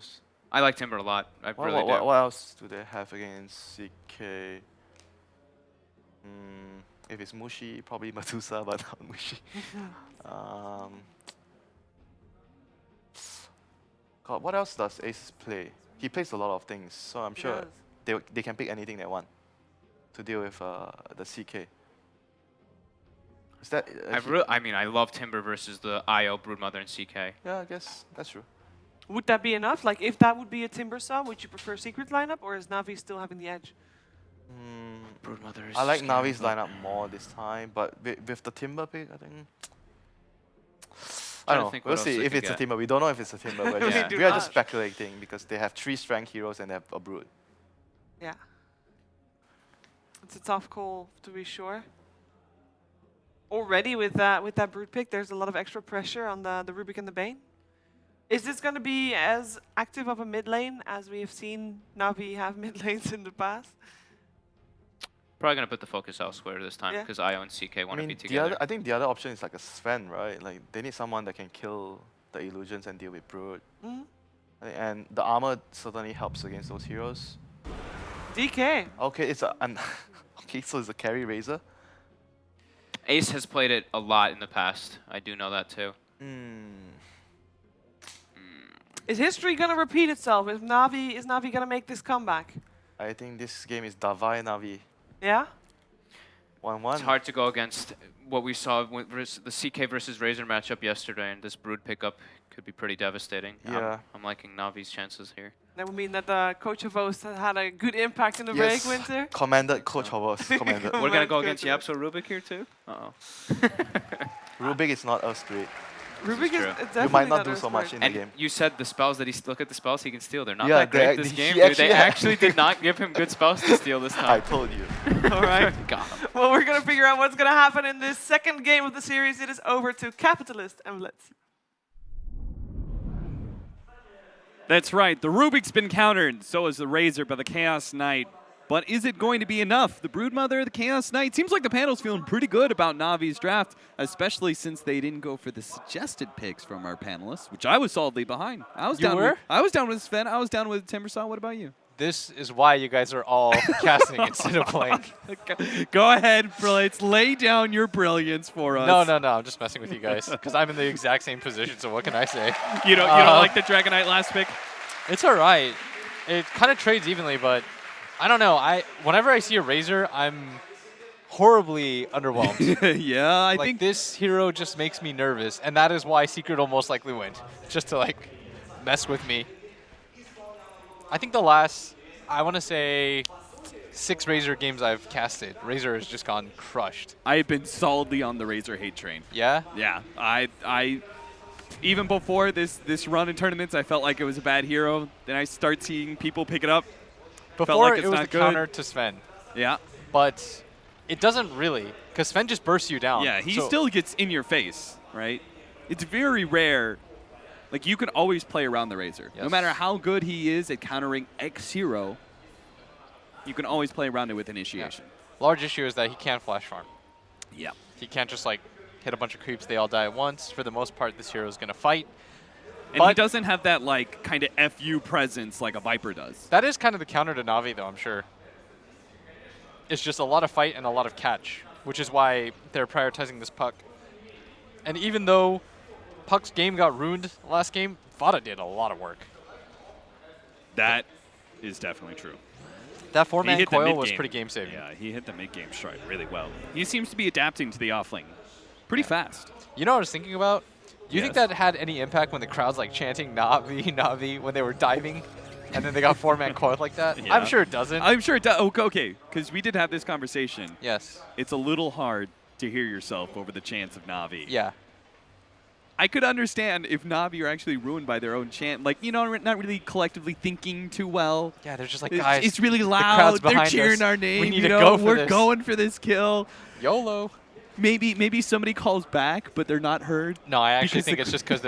heroes. I like Timber a lot. I What, really what, do. what else do they have against CK? If it's Mushi, probably Medusa, but not Mushi. um, God, what else does Ace play? He plays a lot of things, so I'm He sure does. they can pick anything they want to deal with the CK. Is that? I mean, I love Timber versus the IO Broodmother and CK. Yeah, I guess that's true. Would that be enough? Like, if that would be a Timber sub, would you prefer Secret lineup, or is Navi still having the edge? Broodmother is I like scary, Navi's but- lineup more this time, but with the Timber pick, I think. Trying I to don't know. think We'll what else see they if could it's a get. Timber. We don't know if it's a Timber. We're We just, do we are just not. speculating because they have 3 strength heroes and they have a Brood. Yeah. It's a tough call, to be sure. Already with that Brood pick, there's a lot of extra pressure on the Rubik and the Bane. Is this going to be as active of a mid lane as we have seen Navi have mid lanes in the past? Probably gonna put the focus elsewhere this time Yeah. because IO and CK I want to mean, be the together. other, I think the other option is like a Sven, right? Like they need someone that can kill the illusions and deal with Brood. Mhm. And the armor certainly helps against those heroes. DK. Okay, it's a okay, so it's a carry Razor. Ace has played it a lot in the past. I do know that too. Is history going to repeat itself? Is Navi going to make this comeback? I think this game is Davai Navi Yeah? 1-1. It's hard to go against what we saw with the CK versus Razor matchup yesterday, and this Brood pickup could be pretty devastating. Yeah. I'm liking Navi's chances here. That would mean that the coach of Ost had a good impact in the break, Winter. Commended Coach Hovers. Commended. We're gonna go Good against to Yapso Rubik here too. Uh-oh. Rubik is not Earth Spirit. Rubik is true. definitely You might not do Earth so much Spirit. in the And game. you said the spells that look at the spells he can steal. They're not Yeah, that great they- this he game, dude. actually They had- actually did not give him good spells to steal this I time. told you. All right. Got him. Well, we're going to figure out what's going to happen in this second game of the series. It is over to Capitalist and Blitz. That's right. The Rubik's been countered. So is the Razor by the Chaos Knight. But is it going to be enough? The Broodmother, the Chaos Knight. Seems like the panel's feeling pretty good about Navi's draft, especially since they didn't go for the suggested picks from our panelists, which I was solidly behind. I was You down were? I was down with Sven. I was down with Timbersaw. What about you? This is why you guys are all casting instead of playing. Go ahead, Blitz. Lay down your brilliance for us. No, I'm just messing with you guys because I'm in the exact same position. So what can I say? You don't like the Dragonite last pick? It's all right. It kind of trades evenly, but I don't know. Whenever I see a Razor, I'm horribly underwhelmed. Yeah, I Like think this hero just makes me nervous, and that is why Secret will most likely win, just to like mess with me. I think the last, I want to say, 6 Razor games I've casted, Razor has just gone crushed. I've been solidly on the Razor hate train. Yeah? Yeah, I even before this run in tournaments, I felt like it was a bad hero. Then I start seeing people pick it up. Before like it's it was not the good. counter to Sven, Yeah, but it doesn't really, because Sven just bursts you down. yeah, he So- still gets in your face, right? It's very rare. Like you can always play around the Razor, no Yes. matter how good he is at countering X hero. You can always play around it with initiation. Large issue is that he can't flash farm. Yeah. He can't just like hit a bunch of creeps, they all die at once. For the most part, this hero is going to fight. And he But- doesn't have that like kind of FU presence like a Viper does. That is kind of the counter to Navi, though, I'm sure. It's just a lot of fight and a lot of catch, which is why they're prioritizing this Puck. And even though Puck's game got ruined last game, Vada did a lot of work. That is definitely true. That He four-man hit the coil was mid-game. pretty game-saving. Yeah, he hit the mid-game stride really well. He seems to be adapting to the offlane pretty fast. You know what I was thinking about? Do you think Yes. that had any impact when the crowd's like chanting Navi, Navi when they were diving? And then they got four-man coil like that? Yeah. I'm sure it doesn't. I'm sure it does. Okay, because we did have this conversation. Yes. It's a little hard to hear yourself over the chants of Navi. Yeah. I could understand if Navi are actually ruined by their own chant. Like, you know, not really collectively thinking too well. Yeah, they're just like, It's, guys, it's really the loud. crowd's They're behind cheering us. our name. We need you to know, go for we're this. going for this kill. YOLO. Maybe somebody calls back, but they're not heard. No, I actually Because think the it's just because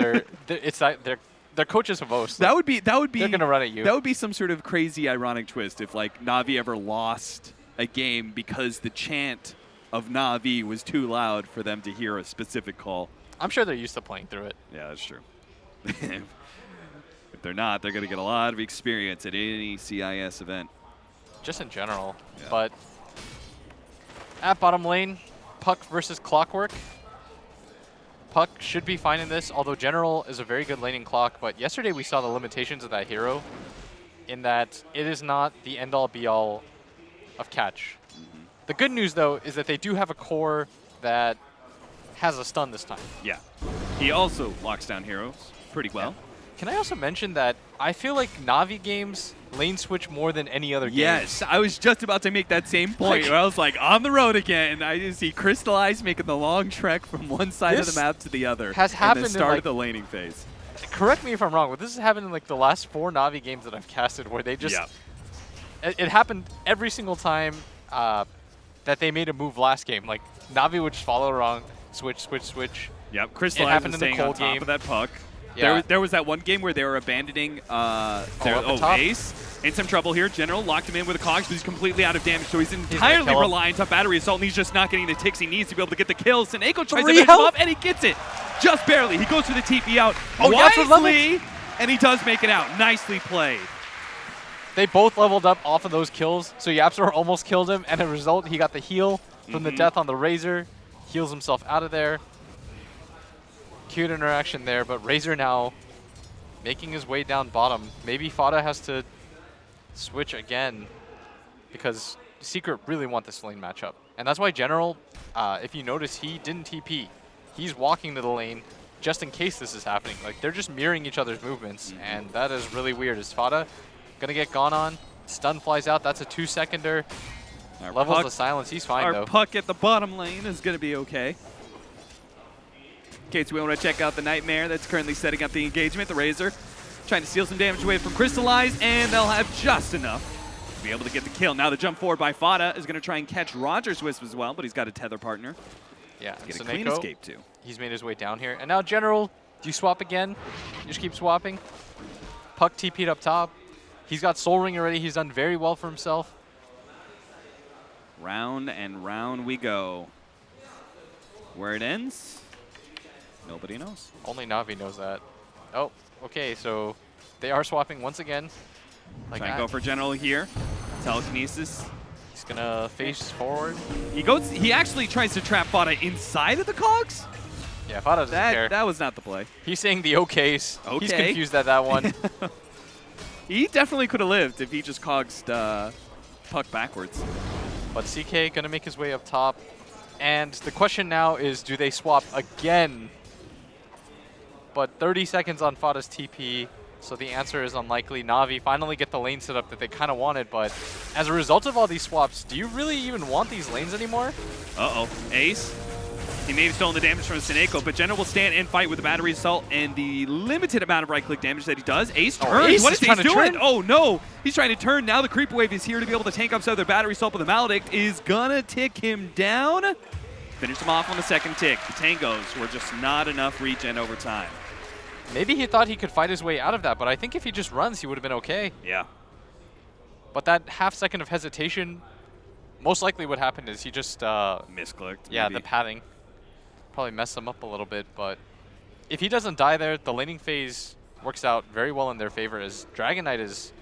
they're coaches of most. That would be They're gonna run at you. That would be some sort of crazy ironic twist if like Navi ever lost a game because the chant of Navi was too loud for them to hear a specific call. I'm sure they're used to playing through it. Yeah, that's true. they're not, they're going to get a lot of experience at any CIS event. Just in general. Yeah. But at bottom lane, Puck versus Clockwork. Puck should be fine in this, although General is a very good laning clock. But yesterday we saw the limitations of that hero in that it is not the end-all be-all of catch. The good news, though, is that they do have a core that has a stun this time. Yeah. He also locks down heroes pretty well. Can I also mention that I feel like Na'Vi games lane switch more than any other game? Yes, I was just about to make that same point. Where I was like, on the road again. I just see Crystallize making the long trek from one side of the map to the other. Has happened in the start in of the laning phase. Correct me if I'm wrong, but this has happened in like the last 4 Na'Vi games that I've casted where they just... Yeah. It happened every single time that they made a move last game. Like, Na'Vi would just follow along, switch. Yep, Crystallize is staying on top of that puck. Yeah. There was that one game where they were abandoning Ace. In some trouble here. General locked him in with a cogs, but he's completely out of damage, so he's entirely reliant on battery assault, and he's just not getting the ticks he needs to be able to get the kills. Sineko tries to finish him up, and he gets it. Just barely. He goes for the TP out wisely, and he does make it out. Nicely played. They both leveled up off of those kills, so Yapsor almost killed him, and as a result, he got the heal from the death on the Razor, heals himself out of there. Cute interaction there, but Razor now making his way down bottom. Maybe Fada has to switch again because Secret really want this lane matchup. And that's why General, if you notice, he didn't TP. He's walking to the lane just in case this is happening. Like, they're just mirroring each other's movements, and that is really weird. Is Fada gonna get gone on? Stun flies out. That's a 2-seconder. Levels of silence. He's fine, though. Our Puck at the bottom lane is going to be okay. In case we want to check out the Nightmare that's currently setting up the engagement, the Razor trying to steal some damage away from Crystallize, and they'll have just enough to be able to get the kill. Now the jump forward by Fada is going to try and catch Roger's Wisp as well, but he's got a tether partner. Yeah, Get a clean escape too. He's made his way down here. And now General, do you swap again? You just keep swapping. Puck TP'd up top. He's got Soul Ring already. He's done very well for himself. Round and round we go. Where it ends, nobody knows. Only Na'Vi knows that. Oh, okay, so they are swapping once again. Like Trying to go for General here. Telekinesis. He's gonna face forward. He actually tries to trap Fada inside of the cogs. Yeah, Fada doesn't care. That was not the play. He's saying the okays. Okay. He's confused at that one. He definitely could have lived if he just cogsed Puck backwards. But CK gonna make his way up top. And the question now is, do they swap again? But 30 seconds on Fada's TP, so the answer is unlikely. Na'Vi finally get the lane set up that they kind of wanted, but as a result of all these swaps, do you really even want these lanes anymore? Uh-oh. Ace. He may have stolen the damage from Sineko, but General will stand and fight with the battery assault and the limited amount of right-click damage that he does. Ace turns. Ace What is is trying Ace to doing? turn? Oh, no. He's trying to turn. Now the creep wave is here to be able to tank up some of their battery assault, but the Maledict is going to tick him down. Finish him off on the second tick. The tangos were just not enough regen over time. Maybe he thought he could fight his way out of that, but I think if he just runs, he would have been okay. Yeah. But that half second of hesitation, most likely what happened is he just... misclicked. Yeah, maybe. the padding. Probably messed him up a little bit, but if he doesn't die there, the laning phase works out very well in their favor as Dragon Knight is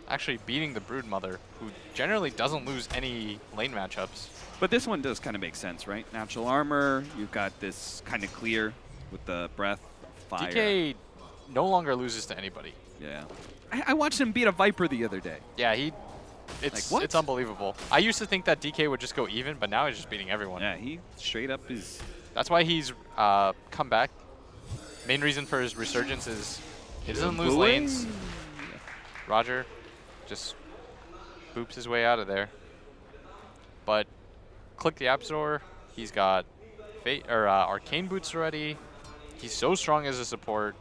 actually beating the Broodmother, who generally doesn't lose any lane matchups. But this one does kind of make sense, right? Natural armor, you've got this kind of clear with the breath, fire. DK no longer loses to anybody. Yeah. I watched him beat a Viper the other day. Yeah, it's unbelievable. I used to think that DK would just go even, but now he's just beating everyone. Yeah, he straight up is... That's why he's come back. Main reason for his resurgence is he doesn't lose lanes. Roger just boops his way out of there. But click the Absor. He's got Arcane Boots already. He's so strong as a support.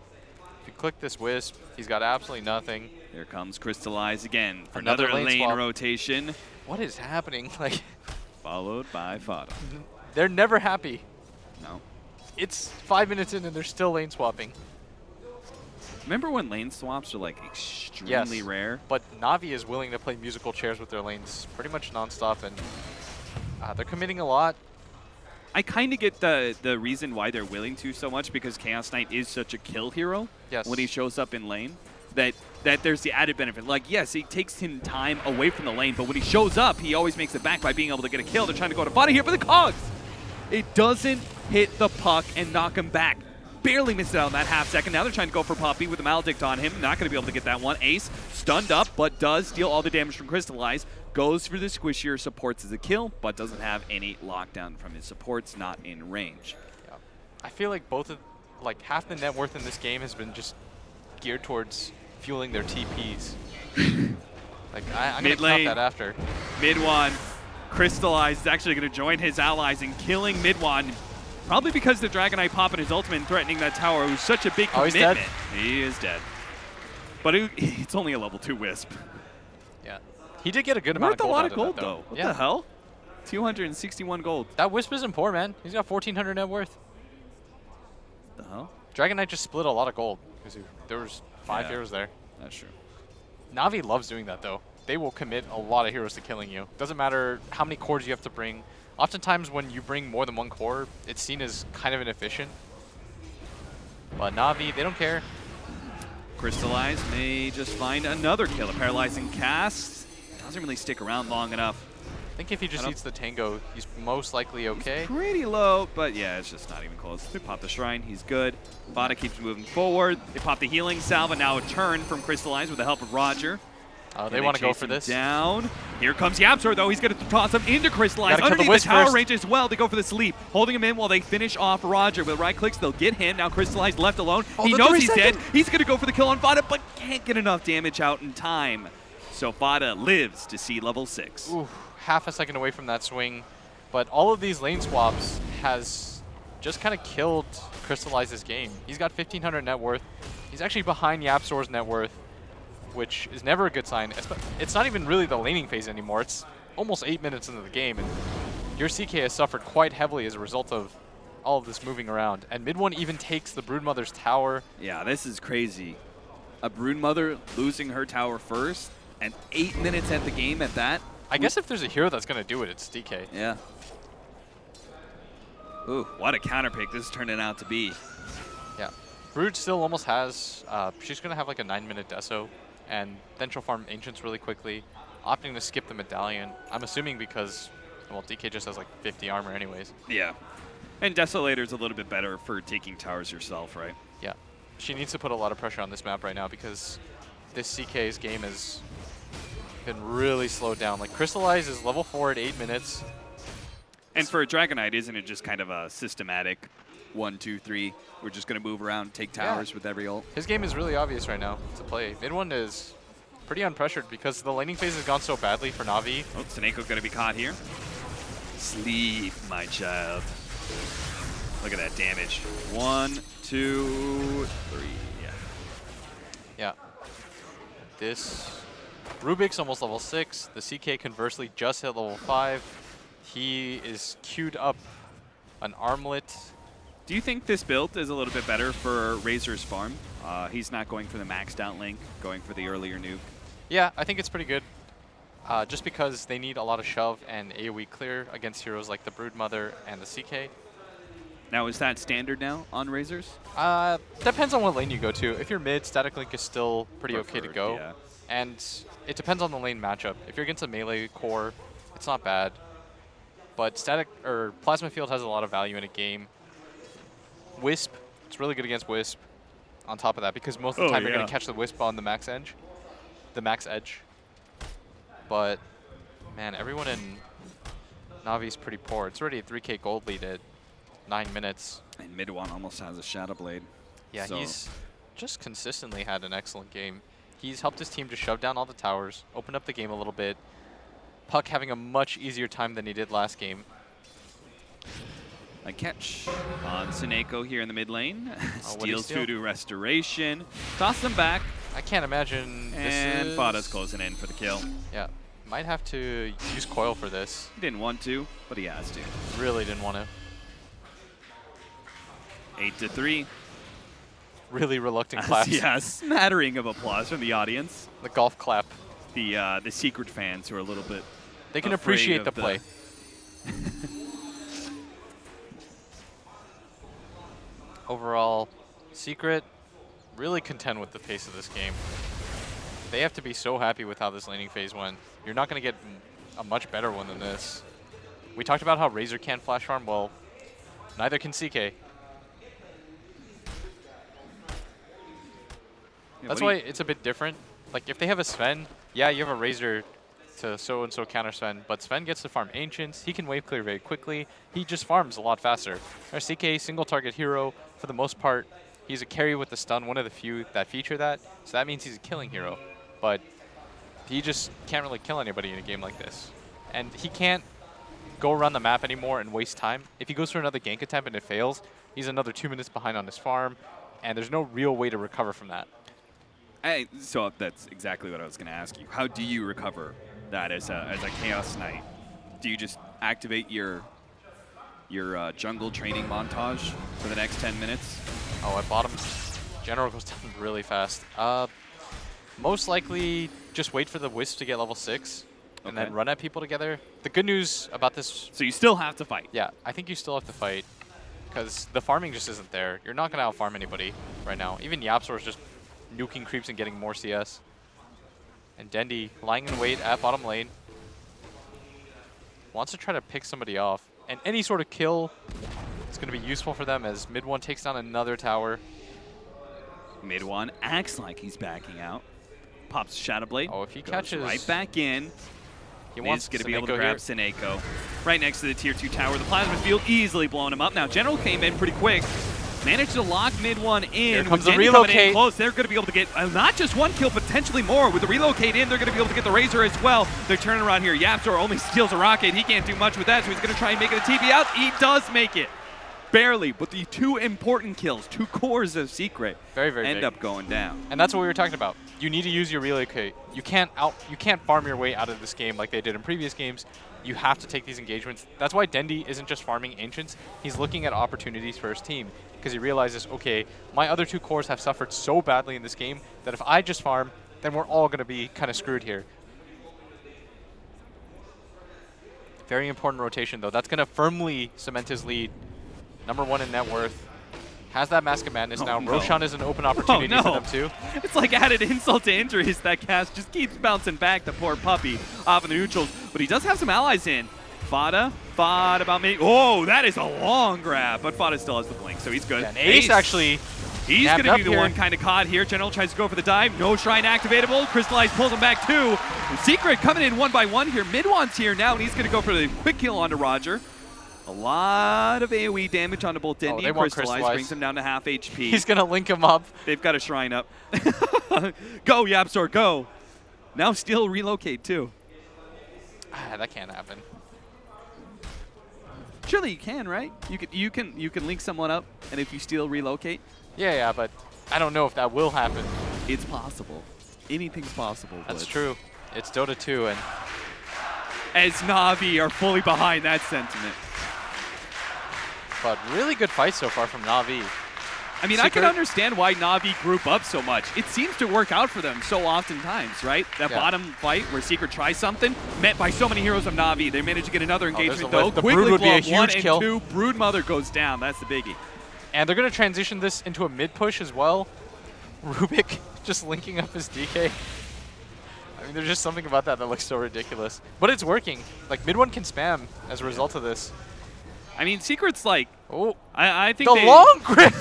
If you click this Wisp, he's got absolutely nothing. Here comes Crystallize again for another lane swap. rotation. What is happening? Like, followed by Fada. They're never happy. No. It's 5 minutes in and they're still lane swapping. Remember when lane swaps are like extremely rare? But Na'Vi is willing to play musical chairs with their lanes pretty much nonstop, and they're committing a lot. I kind of get the reason why they're willing to so much, because Chaos Knight is such a kill hero Yes. when he shows up in lane. that there's the added benefit. Like, yes, it takes him time away from the lane, but when he shows up, he always makes it back by being able to get a kill. They're trying to go to body here for the Cogs. It doesn't hit the puck and knock him back. Barely missed it out in that half second. Now they're trying to go for Puppy with the Maledict on him. Not going to be able to get that one. Ace stunned up, but does steal all the damage from Crystallize. Goes for the squishier, supports as a kill, but doesn't have any lockdown from his supports, not in range. Yeah. I feel like like half the net worth in this game has been just geared towards fueling their TPs. Like, I'm going to count that after. Mid one, Crystallize is actually going to join his allies in killing mid one. Probably because the Dragonite popping his ultimate and threatening that tower, who's such a big commitment. He's dead. He is dead. But it's only a level 2 Wisp. Yeah. He did get a good amount of Worth gold. a lot out of gold, that, though. What yeah. the hell? 261 gold. That Wisp isn't poor, man. He's got 1,400 net worth. What the hell? Dragonite just split a lot of gold because there was 5 Yeah. heroes there. That's true. Navi loves doing that, though. They will commit a lot of heroes to killing you. Doesn't matter how many cores you have to bring. Oftentimes, when you bring more than one core, it's seen as kind of inefficient. But Navi, they don't care. Crystallize may just find another kill. A paralyzing cast doesn't really stick around long enough. I think if he just eats the Tango, he's most likely okay. Pretty low, but yeah, it's just not even close. They pop the Shrine, he's good. Vada keeps moving forward. They pop the healing salve, and now a turn from Crystallize with the help of Roger. They want to go for him this. Down. Here comes Yapzor, though. He's going to toss him into Crystallize. Gotta kill the Underneath the Wisp tower first. range as well. They go for the sleep. Holding him in while they finish off Roger. With right clicks, they'll get him. Now Crystallize left alone. He the knows 3 he's dead. second. He's going to go for the kill on Vada, but can't get enough damage out in time. So Vada lives to see level 6. Ooh, half a second away from that swing. But all of these lane swaps has just kind of killed Crystallize's game. He's got 1,500 net worth. He's actually behind Yapzor's net worth, which is never a good sign. It's not even really the laning phase anymore. It's almost 8 minutes into the game, and your CK has suffered quite heavily as a result of all of this moving around. And mid one even takes the Broodmother's tower. Yeah, this is crazy. A Broodmother losing her tower first, and 8 minutes at the game at that. I guess if there's a hero that's going to do it, it's DK. Yeah. Ooh, what a counter pick this is turning out to be. Yeah. Brood still almost has, she's going to have like a 9-minute deso, and then she'll farm Ancients really quickly, opting to skip the Medallion. I'm assuming because, well, DK just has like 50 armor anyways. Yeah. And Desolator's a little bit better for taking towers yourself, right? Yeah. She needs to put a lot of pressure on this map right now because this CK's game has been really slowed down. Like, Crystallize is level 4 at 8 minutes. And for a Dragonite, isn't it just kind of a systematic 1, 2, 3? We're just going to move around, take towers with every ult. His game is really obvious right now to play. Mid one is pretty unpressured because the laning phase has gone so badly for Navi. Oh, Saneko's going to be caught here. Sleep, my child. Look at that damage. 1, 2, 3. Yeah. This Rubik's almost level 6. The CK conversely just hit level 5. He is queued up an armlet. Do you think this build is a little bit better for Razor's farm? He's not going for the maxed out link, going for the earlier nuke. Yeah, I think it's pretty good. Just because they need a lot of shove and AoE clear against heroes like the Broodmother and the CK. Now, is that standard now on Razors? Depends on what lane you go to. If you're mid, Static Link is still pretty okay to Preferred, go. yeah. And it depends on the lane matchup. If you're against a melee core, it's not bad. But Plasma Field has a lot of value in a game. Wisp, it's really good against Wisp on top of that because most of the time you're going to catch the Wisp on the max edge. But, man, everyone in Navi's pretty poor. It's already a 3k gold lead at 9 minutes. And mid one almost has a Shadow Blade. Yeah, so he's just consistently had an excellent game. He's helped his team to shove down all the towers, open up the game a little bit. Puck having a much easier time than he did last game. A catch on Saneko here in the mid lane. What'd he Steals steal? Voodoo Restoration. Toss them back. I can't imagine And this is... Fada's closing in for the kill. Yeah, might have to use Coil for this. He didn't want to, but he has to. Really didn't want to. 8-3. Really reluctant claps. Yeah, a smattering of applause from the audience. The golf clap. The secret fans who are a little bit They can afraid appreciate of the play. Overall, Secret, really contend with the pace of this game. They have to be so happy with how this laning phase went. You're not going to get a much better one than this. We talked about how Razor can't flash farm. Well, neither can CK. Yeah, That's why it's a bit different. Like, if they have a Sven, yeah, you have a Razor to so-and-so counter Sven, but Sven gets to farm Ancients. He can wave clear very quickly. He just farms a lot faster. Our CK, single target hero, for the most part. He's a carry with the stun, one of the few that feature that. So that means he's a killing hero. But he just can't really kill anybody in a game like this. And he can't go around the map anymore and waste time. If he goes for another gank attempt and it fails, he's another 2 minutes behind on his farm. And there's no real way to recover from that. So that's exactly what I was going to ask you. How do you recover that as a Chaos Knight? Do you just activate your jungle training montage for the next 10 minutes? Oh, at bottom, General goes down really fast. Most likely, just wait for the Wisp to get level 6 and then run at people together. The good news about this... So you still have to fight. Yeah, I think you still have to fight because the farming just isn't there. You're not going to out-farm anybody right now. Even Yapzor is just nuking creeps and getting more CS. And Dendi lying in wait at bottom lane. Wants to try to pick somebody off. And any sort of kill is going to be useful for them as mid one takes down another tower. Mid one acts like he's backing out. Pops Shadow Blade. Oh, if he goes catches... right back in. He wants going to be able to Seneko grab here. Seneko. Right next to the tier 2 tower. The Plasma Field easily blowing him up. Now, General came in pretty quick. Managed to lock mid one in. Here comes With the Dendi coming in relocate. close, they're going to be able to get not just one kill, potentially more. With the relocate in, they're going to be able to get the Razor as well. They're turning around here. Yapzor only steals a rocket. He can't do much with that, so he's going to try and make it a TP out. He does make it. Barely, but the two important kills, 2 cores of Secret, Very, very end big. up going down. And that's what we were talking about. You need to use your relocate. You can't farm your way out of this game like they did in previous games. You have to take these engagements. That's why Dendi isn't just farming Ancients. He's looking at opportunities for his team because he realizes, okay, my other 2 cores have suffered so badly in this game that if I just farm, then we're all going to be kind of screwed here. Very important rotation, though. That's going to firmly cement his lead. Number 1 in net worth. Has that Mask of Madness now. no. Roshan is an open opportunity for them, too. It's like added insult to injury is that cast just keeps bouncing back, the poor puppy, off of the neutrals. But he does have some allies in. Fada about me. Oh, that is a long grab, but Fada still has the blink, so he's good. Yeah, and Ace actually He's nabbed going to up be the here. one kind of caught here. General tries to go for the dive. No Shrine activatable. Crystallize pulls him back too. Secret coming in 1 by 1 here. Midwan's here now, and he's going to go for the quick kill onto Roger. A lot of AoE damage onto both Dendi they and want Crystallize. Crystallize. Brings him down to half HP. He's going to link him up. They've got a Shrine up. Go, Yapzor, go. Now Steel relocate too. That can't happen. Surely you can, right? You can link someone up, and if you Steel relocate, Yeah, but I don't know if that will happen. it's possible. Anything's possible. That's Blitz. true. It's Dota 2, and As Na'Vi are fully behind that sentiment. but really good fight so far from Na'Vi. I mean, I can Secret- understand why Na'Vi group up so much. It seems to work out for them so oftentimes, right? That Yeah. bottom fight where Secret tries something, met by so many heroes of Na'Vi. They manage to get another there's engagement a though. lift. The Quickly Brood would be a blow up 1 huge and kill. 2. Broodmother goes down. That's the biggie. And they're going to transition this into a mid push as well. Rubik just linking up his DK. I mean, there's just something about that looks so ridiculous. But it's working. Like, mid one can spam as a result of this. I mean, Secret's like, Oh, I think the they, long grip!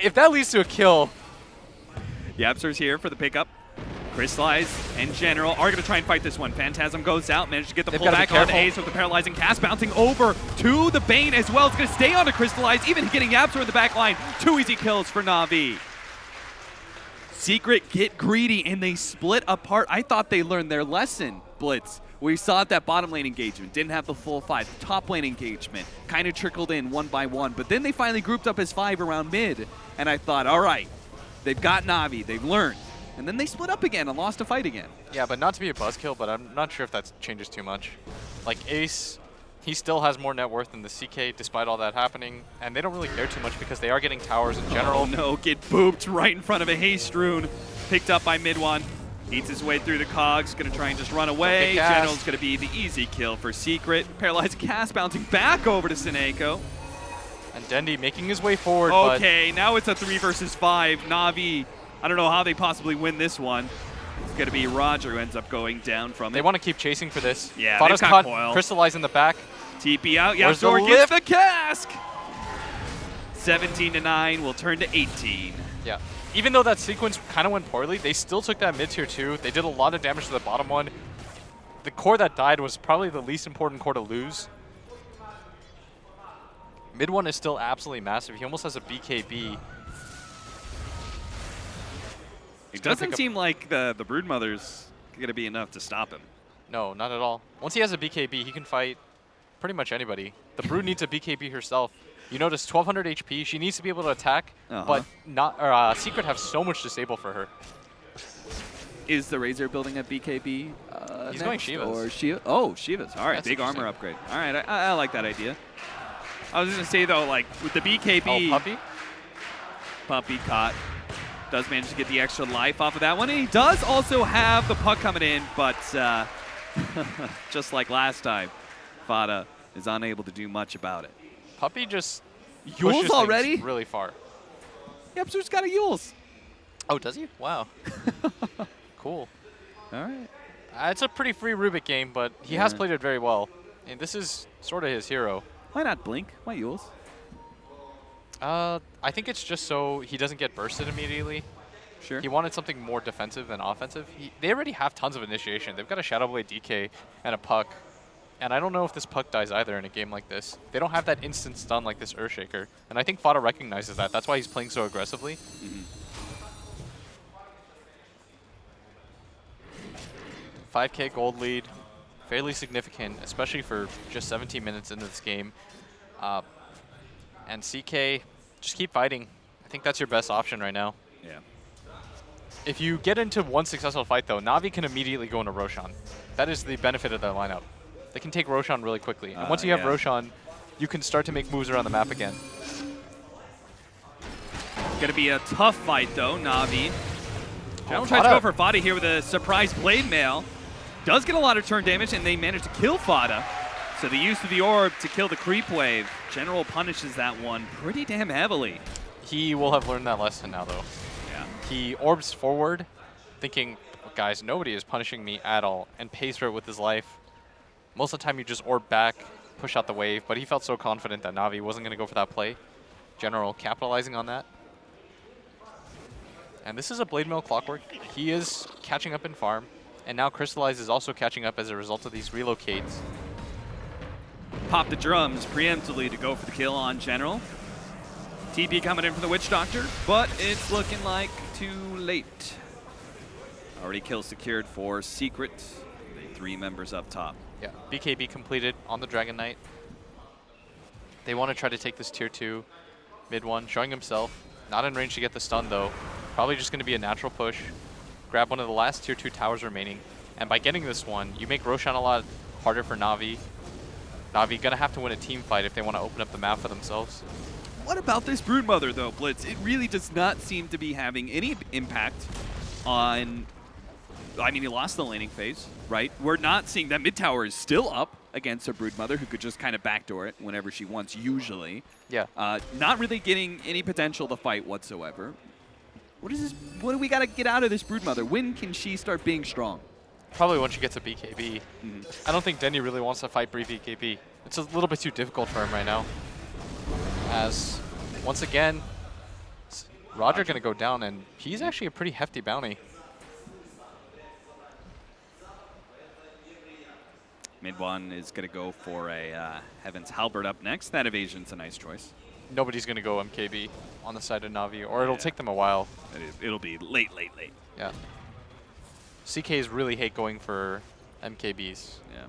If that leads to a kill, Yapzor's here for the pickup. Crystallize and General are going to try and fight this one. Phantasm goes out, managed to get the They've gotta be pullback on careful. Ace with the paralyzing cast, bouncing over to the Bane as well. It's going to stay on to Crystallize, even getting Yapzor in the back line. 2 easy kills for Na'Vi. Secret get greedy and they split apart. I thought they learned their lesson, Blitz. We saw that bottom lane engagement, didn't have the full 5. The top lane engagement kind of trickled in 1 by 1, but then they finally grouped up as 5 around mid, and I thought, all right, they've got Na'Vi, they've learned. And then they split up again and lost a fight again. yeah, but not to be a buzzkill, but I'm not sure if that changes too much. Like, Ace, he still has more net worth than the CK despite all that happening, and they don't really care too much because they are getting towers in general. Oh no, get booped right in front of a haste rune. Picked up by Midwan. Eats his way through the cogs, gonna try and just run away. Okay, cast. General's gonna be the easy kill for Secret. Paralyzed cast bouncing back over to Seneko. And Dendi making his way forward. Okay, now it's a 3 versus 5. Na'Vi, I don't know how they possibly win this one. It's going to be Roger who ends up going down from They it. want to keep chasing for this. Yeah, Fada's they've got caught, coil. Crystallize in the back. TP out. Where's the Yapzor gets lift? the cask. 17-9 will turn to 18. Yeah. Even though that sequence kind of went poorly, they still took that mid tier 2. They did a lot of damage to the bottom one. The core that died was probably the least important core to lose. Mid one is still absolutely massive. He almost has a BKB. It doesn't seem like the Broodmother's going to be enough to stop him. No, not at all. Once he has a BKB, he can fight pretty much anybody. The Brood needs a BKB herself. You notice 1200 HP. She needs to be able to attack, but not. Secret have so much disable for her. Is the Razor building a BKB? He's going Shivas. Or Shiva? Oh, Shivas. All right, That's big armor interesting. upgrade. All right, I like that idea. I was going to say, though, like, with the BKB... Oh, Puppy? Puppy caught. Does manage to get the extra life off of that one. And he does also have the puck coming in, but just like last time, Fada is unable to do much about it. Puppy just Yules pushes already? things really far. Yep, so he's got a Yules. Oh, does he? Wow. Cool. All right. It's a pretty free Rubik game, but he has played it very well. And this is sort of his hero. Why not Blink? Why Yules? I think it's just so he doesn't get bursted immediately. Sure. He wanted something more defensive than offensive. They already have tons of initiation. They've got a Shadow Blade DK and a puck. And I don't know if this puck dies either in a game like this. They don't have that instant stun like this Earthshaker. And I think Fada recognizes that. That's why he's playing so aggressively. 5K gold lead. Fairly significant, especially for just 17 minutes into this game. And CK, just keep fighting. I think that's your best option right now. Yeah. If you get into one successful fight, though, Na'Vi can immediately go into Roshan. That is the benefit of their lineup. They can take Roshan really quickly. And once you have Roshan, you can start to make moves around the map again. Gonna be a tough fight, though, Na'Vi. General tries to Fada. go for Fada here with a surprise blade mail. Does get a lot of turn damage, and they manage to kill Fada. So the use of the orb to kill the creep wave. General punishes that one pretty damn heavily. He will have learned that lesson now, though. Yeah. He orbs forward, thinking, guys, nobody is punishing me at all, and pays for it with his life. Most of the time, you just orb back, push out the wave, but he felt so confident that Na'Vi wasn't going to go for that play. General capitalizing on that. And this is a Blade Mail Clockwork. He is catching up in farm, and now Crystallize is also catching up as a result of these relocates. Pop the drums preemptively to go for the kill on General. TP coming in from the Witch Doctor, but it's looking like too late. Already kill secured for Secret. The 3 members up top. Yeah, BKB completed on the Dragon Knight. They want to try to take this tier 2 mid one, showing himself. Not in range to get the stun, though. Probably just going to be a natural push. Grab one of the last tier 2 towers remaining. And by getting this one, you make Roshan a lot harder for Na'Vi. Na'Vi going to have to win a team fight if they want to open up the map for themselves. What about this Broodmother, though, Blitz? It really does not seem to be having any impact on... I mean, he lost the laning phase, right? We're not seeing that mid tower is still up against a Broodmother who could just kind of backdoor it whenever she wants, usually. Yeah. Not really getting any potential to fight whatsoever. What is this? What do we got to get out of this Broodmother? When can she start being strong? Probably once she gets a BKB. I don't think Denny really wants to fight Bree BKB. It's a little bit too difficult for him right now. As, once again, Roger going to go down, and he's actually a pretty hefty bounty. Mid one is going to go for a Heaven's Halberd up next. That evasion's a nice choice. Nobody's going to go MKB on the side of Na'Vi, or it'll take them a while. It'll be late. Yeah. CKs really hate going for MKBs. Yeah.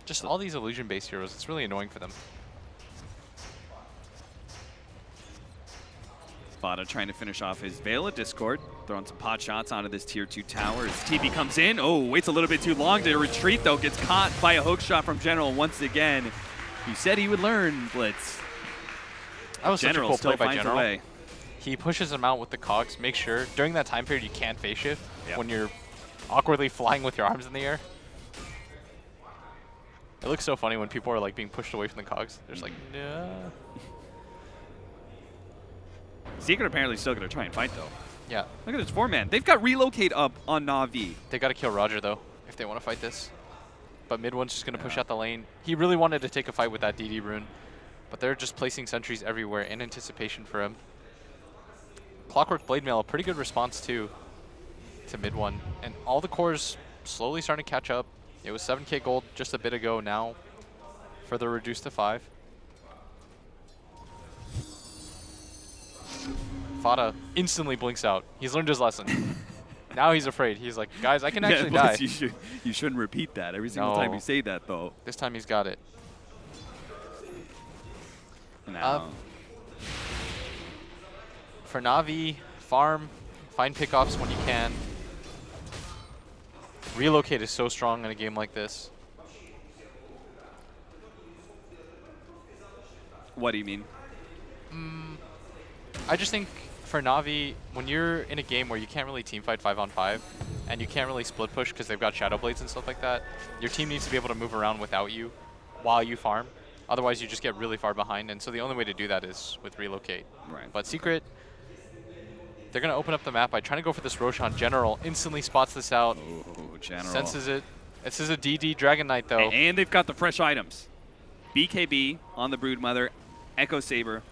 Just all these illusion-based heroes, it's really annoying for them. Fada trying to finish off his Veil of Discord, throwing some pot shots onto this tier 2 tower as TP comes in. Oh, waits a little bit too long to retreat, though. Gets caught by a hook shot from General once again. He said he would learn, Blitz. That was General such a cool still play by finds a General. way. He pushes him out with the cogs. Make sure during that time period you can't phase shift Yep. when you're awkwardly flying with your arms in the air. It looks so funny when people are like being pushed away from the cogs. They're just like, no. Secret apparently still going to try and fight, though. Yeah. Look at this 4-man. They've got relocate up on Na'Vi. They got to kill Roger, though, if they want to fight this. But mid one's just going to push out the lane. He really wanted to take a fight with that DD rune, but they're just placing sentries everywhere in anticipation for him. Clockwork Blade Mail, a pretty good response, too, to mid one. And all the cores slowly starting to catch up. It was 7k gold just a bit ago, now further reduced to 5. Fada instantly blinks out. He's learned his lesson. Now he's afraid. He's like, guys, I can actually die. You shouldn't repeat that every single time you say that, though. This time he's got it. No. For Na'Vi, farm, find pickoffs when you can. Relocate is so strong in a game like this. What do you mean? I just think for Na'Vi, when you're in a game where you can't really teamfight 5-on-5, and you can't really split push because they've got Shadow Blades and stuff like that, your team needs to be able to move around without you while you farm. Otherwise, you just get really far behind, and so the only way to do that is with relocate. Right. But Secret, they're going to open up the map by trying to go for this Roshan. General instantly spots this out. Oh, General. Senses it. This is a DD Dragon Knight, though. And they've got the fresh items. BKB on the Broodmother, Echo Saber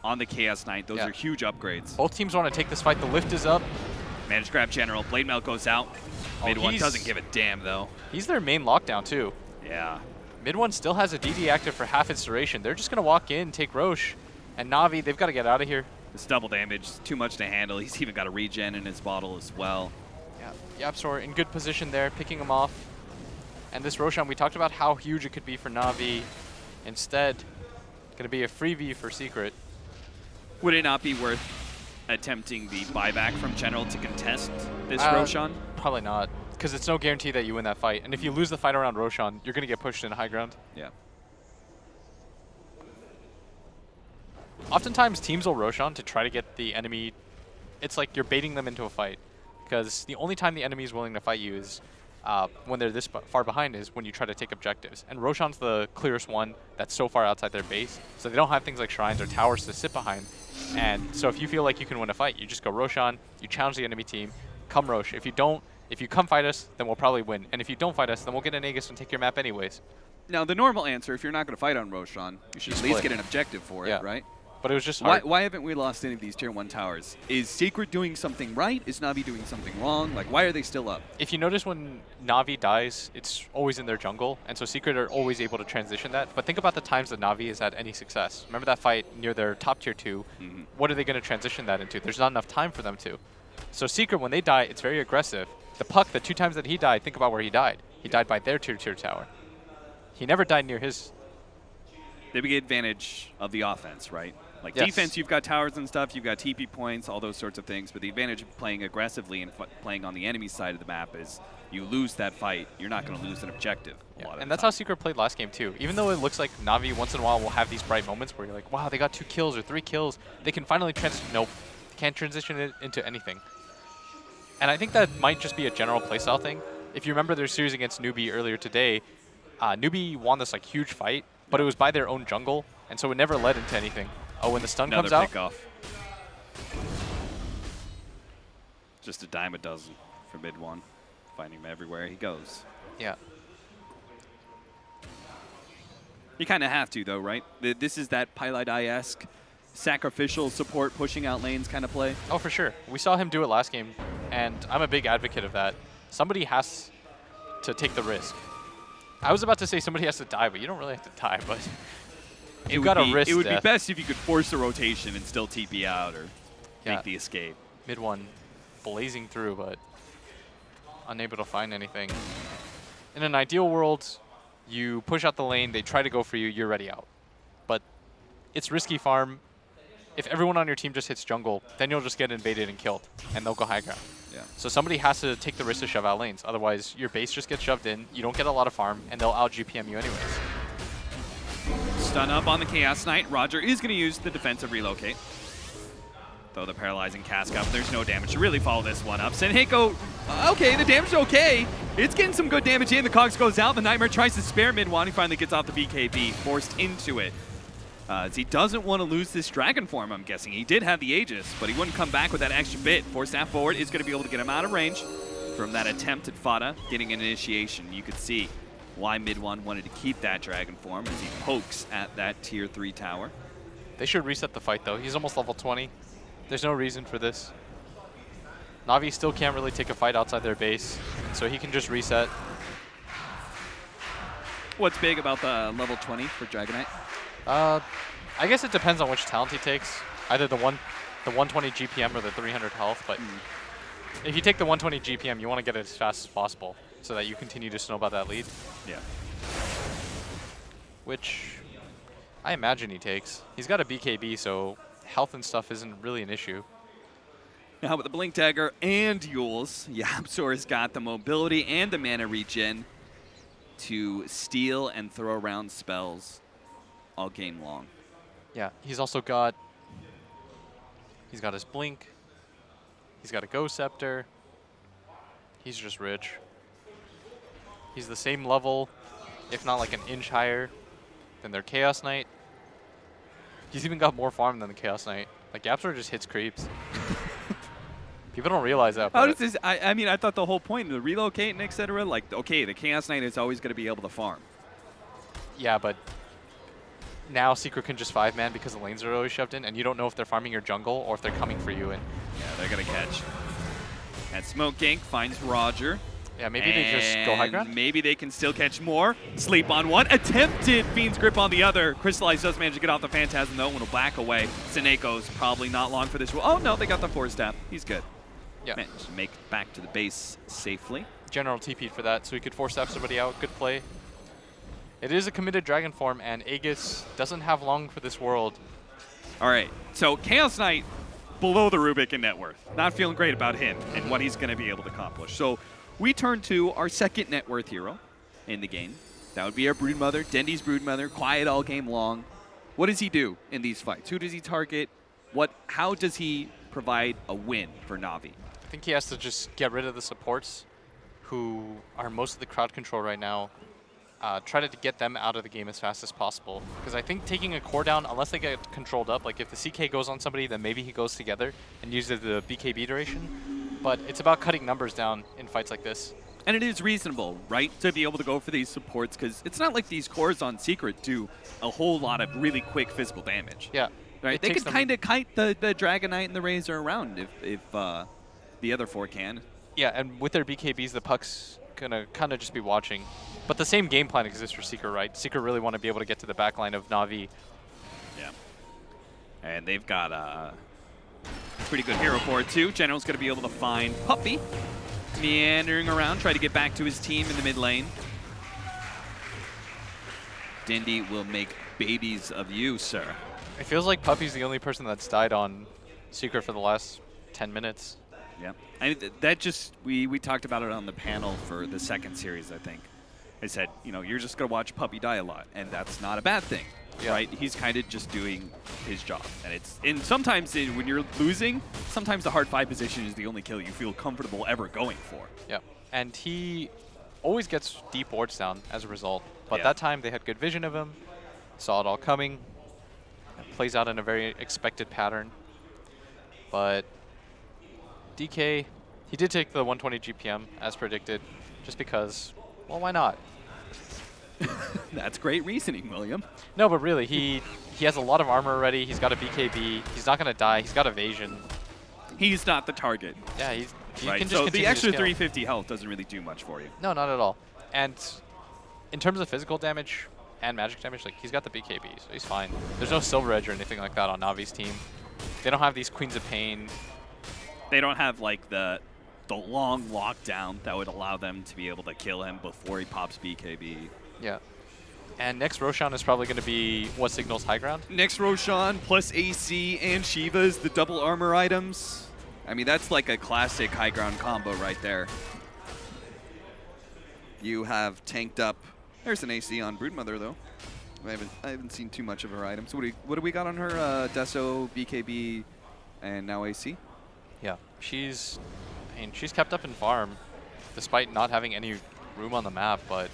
on the Chaos Knight. Those are huge upgrades. Both teams want to take this fight. The lift is up. Managed grab General. Blade Melt goes out. Mid one doesn't give a damn, though. He's their main lockdown, too. Yeah. Mid one still has a DD active for half its duration. They're just going to walk in, take Roche. And Na'Vi, they've got to get out of here. This double damage, too much to handle. He's even got a regen in his bottle as well. Yeah, YapzOr in good position there, picking him off. And this Roshan, we talked about how huge it could be for Na'Vi. Instead, going to be a freebie for Secret. Would it not be worth attempting the buyback from General to contest this Roshan? Probably not, because it's no guarantee that you win that fight. And if you lose the fight around Roshan, you're going to get pushed into high ground. Yeah. Oftentimes, teams will Roshan to try to get the enemy. It's like you're baiting them into a fight, because the only time the enemy is willing to fight you is when they're this far behind is when you try to take objectives. And Roshan's the clearest one that's so far outside their base, so they don't have things like shrines or towers to sit behind. And so if you feel like you can win a fight, you just go Roshan, you challenge the enemy team, come Rosh. If you don't, if you come fight us, then we'll probably win. And if you don't fight us, then we'll get an Aegis and take your map anyways. Now, the normal answer, if you're not going to fight on Roshan, you should at least get an objective for it, right? But it was just hard. Why haven't we lost any of these Tier 1 towers? Is Secret doing something right? Is Na'Vi doing something wrong? Like, why are they still up? If you notice when Na'Vi dies, it's always in their jungle, and so Secret are always able to transition that. But think about the times that Na'Vi has had any success. Remember that fight near their top Tier 2? What are they going to transition that into? There's not enough time for them to. So Secret, when they die, it's very aggressive. The Puck, the 2 times that he died, think about where he died. He died by their Tier 2 tower. He never died near his. They get advantage of the offense, right? Like Yes. defense, you've got towers and stuff, you've got TP points, all those sorts of things. But the advantage of playing aggressively and playing on the enemy side of the map is you lose that fight, you're not going to lose an objective. And that's how Secret played last game too. Even though it looks like Na'Vi once in a while will have these bright moments where you're like, wow, they got 2 kills or 3 kills. They can finally transition. Nope, can't transition it into anything. And I think that might just be a general playstyle thing. If you remember their series against Newbie earlier today, Newbie won this like huge fight, but it was by their own jungle, and so it never led into anything. Oh, when the stun comes out. Pick off. Just a dime a dozen for mid one. Finding him everywhere he goes. Yeah. You kind of have to, though, right? This is that Pylai-esque sacrificial support pushing out lanes kind of play. Oh, for sure. We saw him do it last game, and I'm a big advocate of that. Somebody has to take the risk. I was about to say somebody has to die, but you don't really have to die, but you've got to risk It would death. be best if you could force a rotation and still TP out or make the escape. Mid one blazing through, but unable to find anything. In an ideal world, you push out the lane, they try to go for you, you're ready out. But it's risky farm. If everyone on your team just hits jungle, then you'll just get invaded and killed, and they'll go high ground. Yeah. So somebody has to take the risk to shove out lanes. Otherwise, your base just gets shoved in, you don't get a lot of farm, and they'll out-GPM you anyways. Stun up on the Chaos Knight. Roger is going to use the defensive relocate. Throw the paralyzing cask up. There's no damage to really follow this one up. Senheiko, okay, the damage is okay. It's getting some good damage in. The Cogs goes out. The Nightmare tries to spare mid one. He finally gets off the BKB, forced into it. As he doesn't want to lose this Dragon form, I'm guessing. He did have the Aegis, but he wouldn't come back with that extra bit. Force staff forward is going to be able to get him out of range from that attempt at Fada getting an initiation. You could see why Mid-1 wanted to keep that Dragon form as he pokes at that tier 3 tower. They should reset the fight, though. He's almost level 20. There's no reason for this. Na'Vi still can't really take a fight outside their base, so he can just reset. What's big about the level 20 for Dragonite? I guess it depends on which talent he takes. Either the 120 GPM or the 300 health, but if you take the 120 GPM, you want to get it as fast as possible so that you continue to snowball that lead. Yeah. Which I imagine he takes. He's got a BKB, so health and stuff isn't really an issue. Now with the Blink Dagger and Yules, YapzOr's got the mobility and the mana regen to steal and throw around spells all game long. Yeah, he's also got his Blink. He's got a Ghost Scepter. He's just rich. He's the same level, if not like an inch higher than their Chaos Knight. He's even got more farm than the Chaos Knight. Like, YapzOr just hits creeps. People don't realize that. How does this? I mean, I thought the whole point of the relocating, etc. Like, okay, the Chaos Knight is always going to be able to farm. Yeah, but now Secret can just 5-man because the lanes are always shoved in, and you don't know if they're farming your jungle or if they're coming for you. And yeah, they're going to catch. That Smoke Gank finds Roger. yeah, maybe they just go high ground. Maybe they can still catch more. Sleep on one. Attempted Fiend's Grip on the other. Crystallize does manage to get off the Phantasm, though, and will back away. Sineko's probably not long for this. Oh, no, they got the Force Staff. He's good. Yeah, Managed to make it back to the base safely. General TP'd for that, so he could force stab somebody out. Good play. It is a committed Dragon form, and Aegis doesn't have long for this world. All right, so Chaos Knight below the Rubik in net worth. Not feeling great about him and what he's going to be able to accomplish. So we turn to our second net worth hero in the game. That would be our Broodmother, Dendy's Broodmother, quiet all game long. What does he do in these fights? Who does he target? How does he provide a win for Na'Vi? I think he has to just get rid of the supports, who are most of the crowd control right now. Try to get them out of the game as fast as possible. Because I think taking a core down, unless they get controlled up, like if the CK goes on somebody, then maybe he goes together and uses the BKB duration. But it's about cutting numbers down in fights like this. And it is reasonable, right, to be able to go for these supports, because it's not like these cores on Secret do a whole lot of really quick physical damage. Yeah. Right? They could kind of kite the Dragonite and the Razor around if the other four can. Yeah, and with their BKBs, the puck's gonna kind of just be watching. But the same game plan exists for Secret, right? Secret really want to be able to get to the back line of Na'Vi. Yeah. And they've got a pretty good hero for it, too. General's going to be able to find Puppy, meandering around, try to get back to his team in the mid lane. Dindy will make babies of you, sir. It feels like Puppy's the only person that's died on Secret for the last 10 minutes. Yeah. I mean, that just, we talked about it on the panel for the second series, I think. I said, you know, you're just going to watch Puppy die a lot, and that's not a bad thing, right? He's kind of just doing his job. And sometimes when you're losing, sometimes the hard 5 position is the only kill you feel comfortable ever going for. Yeah, and he always gets deep wards down as a result. But that time they had good vision of him, saw it all coming. It plays out in a very expected pattern. But DK, he did take the 120 GPM as predicted, just because, well, why not? That's great reasoning, William. No, but really, he has a lot of armor already. He's got a BKB. He's not going to die. He's got evasion. He's not the target. Yeah, he right. can just so continue the extra to scale. 350 health doesn't really do much for you. No, not at all. And in terms of physical damage and magic damage, like, he's got the BKB, so he's fine. There's no Silver Edge or anything like that on Navi's team. They don't have these Queens of Pain. They don't have, like, the long lockdown that would allow them to be able to kill him before he pops BKB. Yeah. And next Roshan is probably going to be what signals high ground. Next Roshan plus AC and Shiva's the double armor items. I mean, that's like a classic high ground combo right there. You have tanked up. There's an AC on Broodmother, though. I haven't seen too much of her items. So what do we got on her? Deso, BKB, and now AC? Yeah. She's kept up in farm despite not having any room on the map, but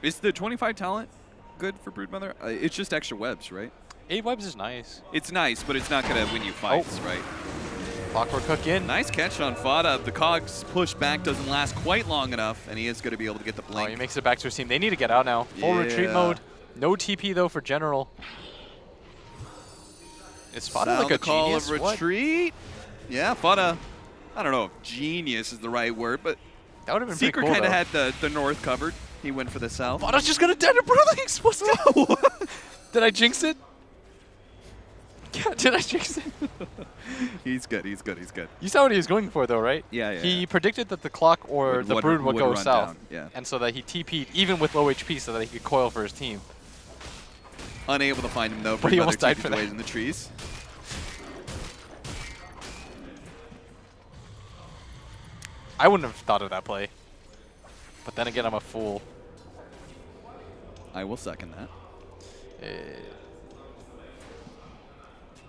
Is the 25 talent good for Broodmother? It's just extra webs, right? 8 webs is nice. It's nice, but it's not going to win you fights, right? Clockwork Hook in. Nice catch on Fada. The Cogs push back doesn't last quite long enough, and he is going to be able to get the Oh, blink. he makes it back to his team. They need to get out now. Full retreat Yeah. mode. No TP though for General. Is Fada Sound like a the call genius? of What? retreat. Yeah, Fada. I don't know if genius is the right word, but That would have been Secret pretty cool, kind of though. had the north covered. He went for the south. Fada's just gonna dead to Brewlings. What's that? Did I jinx it? Yeah, did I jinx it? He's good. He's good. He's good. You saw what he was going for, though, right? Yeah, yeah. He predicted that the clock or the brood would go run south, down, yeah. and so that he TP'd even with low HP, so that he could coil for his team. Unable to find him though. But he almost died TP'd for away that. in the trees. I wouldn't have thought of that play, but then again, I'm a fool. I will second that. Uh,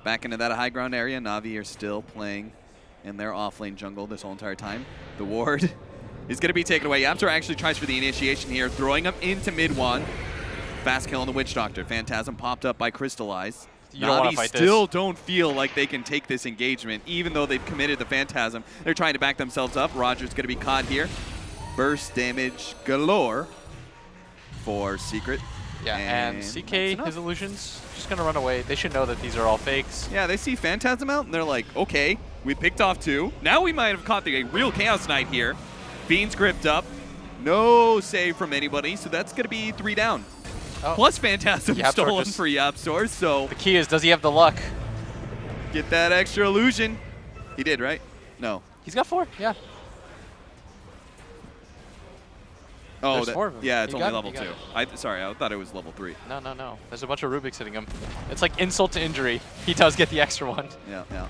Back into that high ground area. Na'Vi are still playing in their offlane jungle this whole entire time. The ward is going to be taken away. Yaptor actually tries for the initiation here, throwing him into mid one. Fast kill on the Witch Doctor. Phantasm popped up by Crystallize. You don't wanna Na'Vi fight this. still don't feel like they can take this engagement, even though they've committed the Phantasm. They're trying to back themselves up. Roger's going to be caught here. Burst damage galore for Secret. yeah, and that's CK, enough. his illusions, just gonna run away. They should know that these are all fakes. Yeah, they see Phantasm out, and they're like, okay, we picked off 2. Now we might have caught the real Chaos Knight here. Fiend's gripped up. No save from anybody, so that's going to be 3 down. Oh. Plus Phantasm Yapstor stolen just- for Yapstor, so The key is, does he have the luck? get that extra illusion. He did, right? No. He's got 4, yeah. Oh, There's 4 of them. yeah, it's You only got it, level you 2. Sorry, I thought it was level 3. No, no, no. There's a bunch of Rubiks hitting him. It's like insult to injury. He does get the extra one. Yeah, yeah.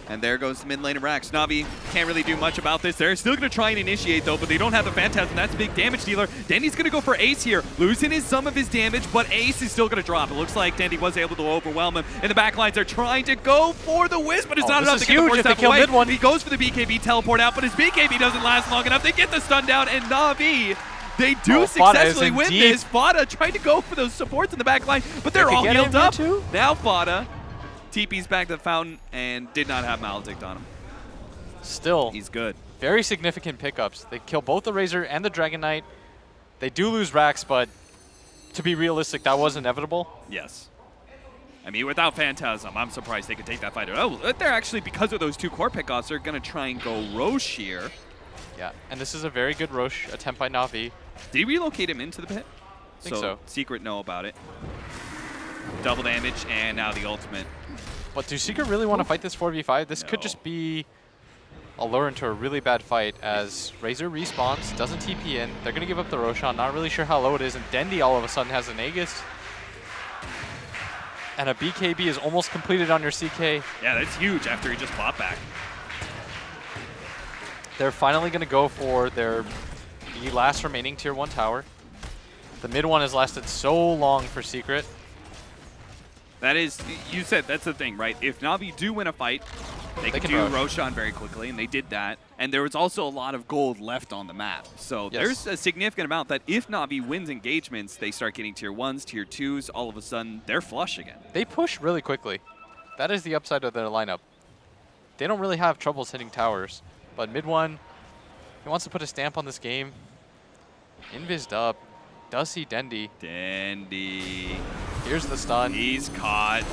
And there goes the mid lane of Rax. Na'Vi can't really do much about this. They're still going to try and initiate, though, but they don't have the Phantasm. That's a big damage dealer. Dendy's going to go for Ace here, losing some of his damage, but Ace is still going to drop. It looks like Dendy was able to overwhelm him. And the backlines are trying to go for the Wisp, but it's not this enough is to get the huge first if they step kill away. mid one. He goes for the BKB teleport out, but his BKB doesn't last long enough. They get the stun down, and Na'Vi, they do Oh, Fada is successfully in win deep. this. Fada trying to go for those supports in the back line, but they're could all get healed in here up. too? Now Fada TP's back to the fountain and did not have Maledict on him. Still, He's good. very significant pickups. They kill both the Razor and the Dragon Knight. They do lose Rax, but to be realistic, that was inevitable. Yes. I mean, without Phantasm, I'm surprised they could take that fight. Oh, they're actually, because of those 2 core pickoffs, they're going to try and go Roche here. Yeah, and this is a very good Roche attempt by Na'Vi. Did he relocate him into the pit? Think so. Secret know about it. Double damage, and now the ultimate. But do Secret really want to fight this 4v5? This could No. just be a lure into a really bad fight as Razor respawns, doesn't TP in. They're going to give up the Roshan, not really sure how low it is, and Dendy all of a sudden has an Aegis. And a BKB is almost completed on your CK. Yeah, that's huge after he just bought back. They're finally going to go for the last remaining tier 1 tower. The mid one has lasted so long for Secret. That is, you said that's the thing, right? If Na'Vi do win a fight, they can do rush. Roshan very quickly, and they did that. And there was also a lot of gold left on the map. So Yes. there's a significant amount that if Na'Vi wins engagements, they start getting tier 1s, tier 2s, all of a sudden they're flush again. They push really quickly. That is the upside of their lineup. They don't really have troubles hitting towers. But mid one, he wants to put a stamp on this game. Invised up. Does see Dendy. Dendy, Here's the stun. he's caught.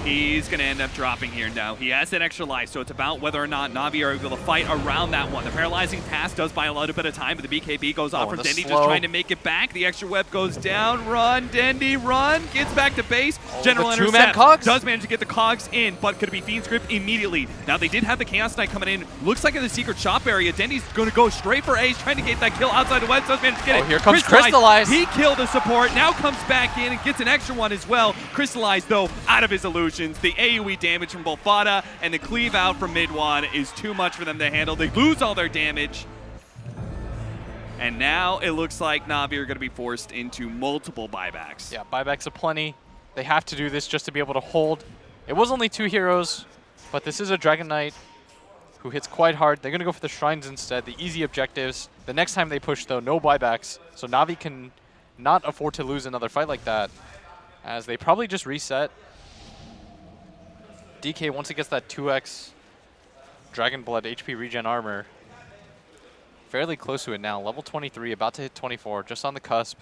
He's going to end up dropping here now. He has that extra life, so it's about whether or not Na'Vi are able to fight around that one. The paralyzing pass does buy a little bit of time, but the BKB goes off Oh, from and the Dendy, just slow. trying to make it back. The extra web goes down. Run, Dendy, run. Gets back to base. General the two-man intercept. cogs? Does manage to get the cogs in, but could it be Fiend's Grip immediately? Now, they did have the Chaos Knight coming in. Looks like in the secret shop area, Dendy's going to go straight for Ace, trying to get that kill outside the web. Does manage to get it. Here comes Crystallize. He killed the support. Now comes back in and gets an extra one as well. Crystallize, though, out of his illusions. The AoE damage from both Fada and the cleave out from mid one is too much for them to handle. They lose all their damage. And now it looks like Na'Vi are going to be forced into multiple buybacks. Yeah, buybacks aplenty. They have to do this just to be able to hold. It was only 2 heroes, but this is a Dragon Knight who hits quite hard. They're going to go for the shrines instead, the easy objectives. The next time they push, though, no buybacks. So Na'Vi can not afford to lose another fight like that, as they probably just reset. DK, once it gets that 2x Dragon Blood HP regen armor, fairly close to it now. Level 23, about to hit 24, just on the cusp.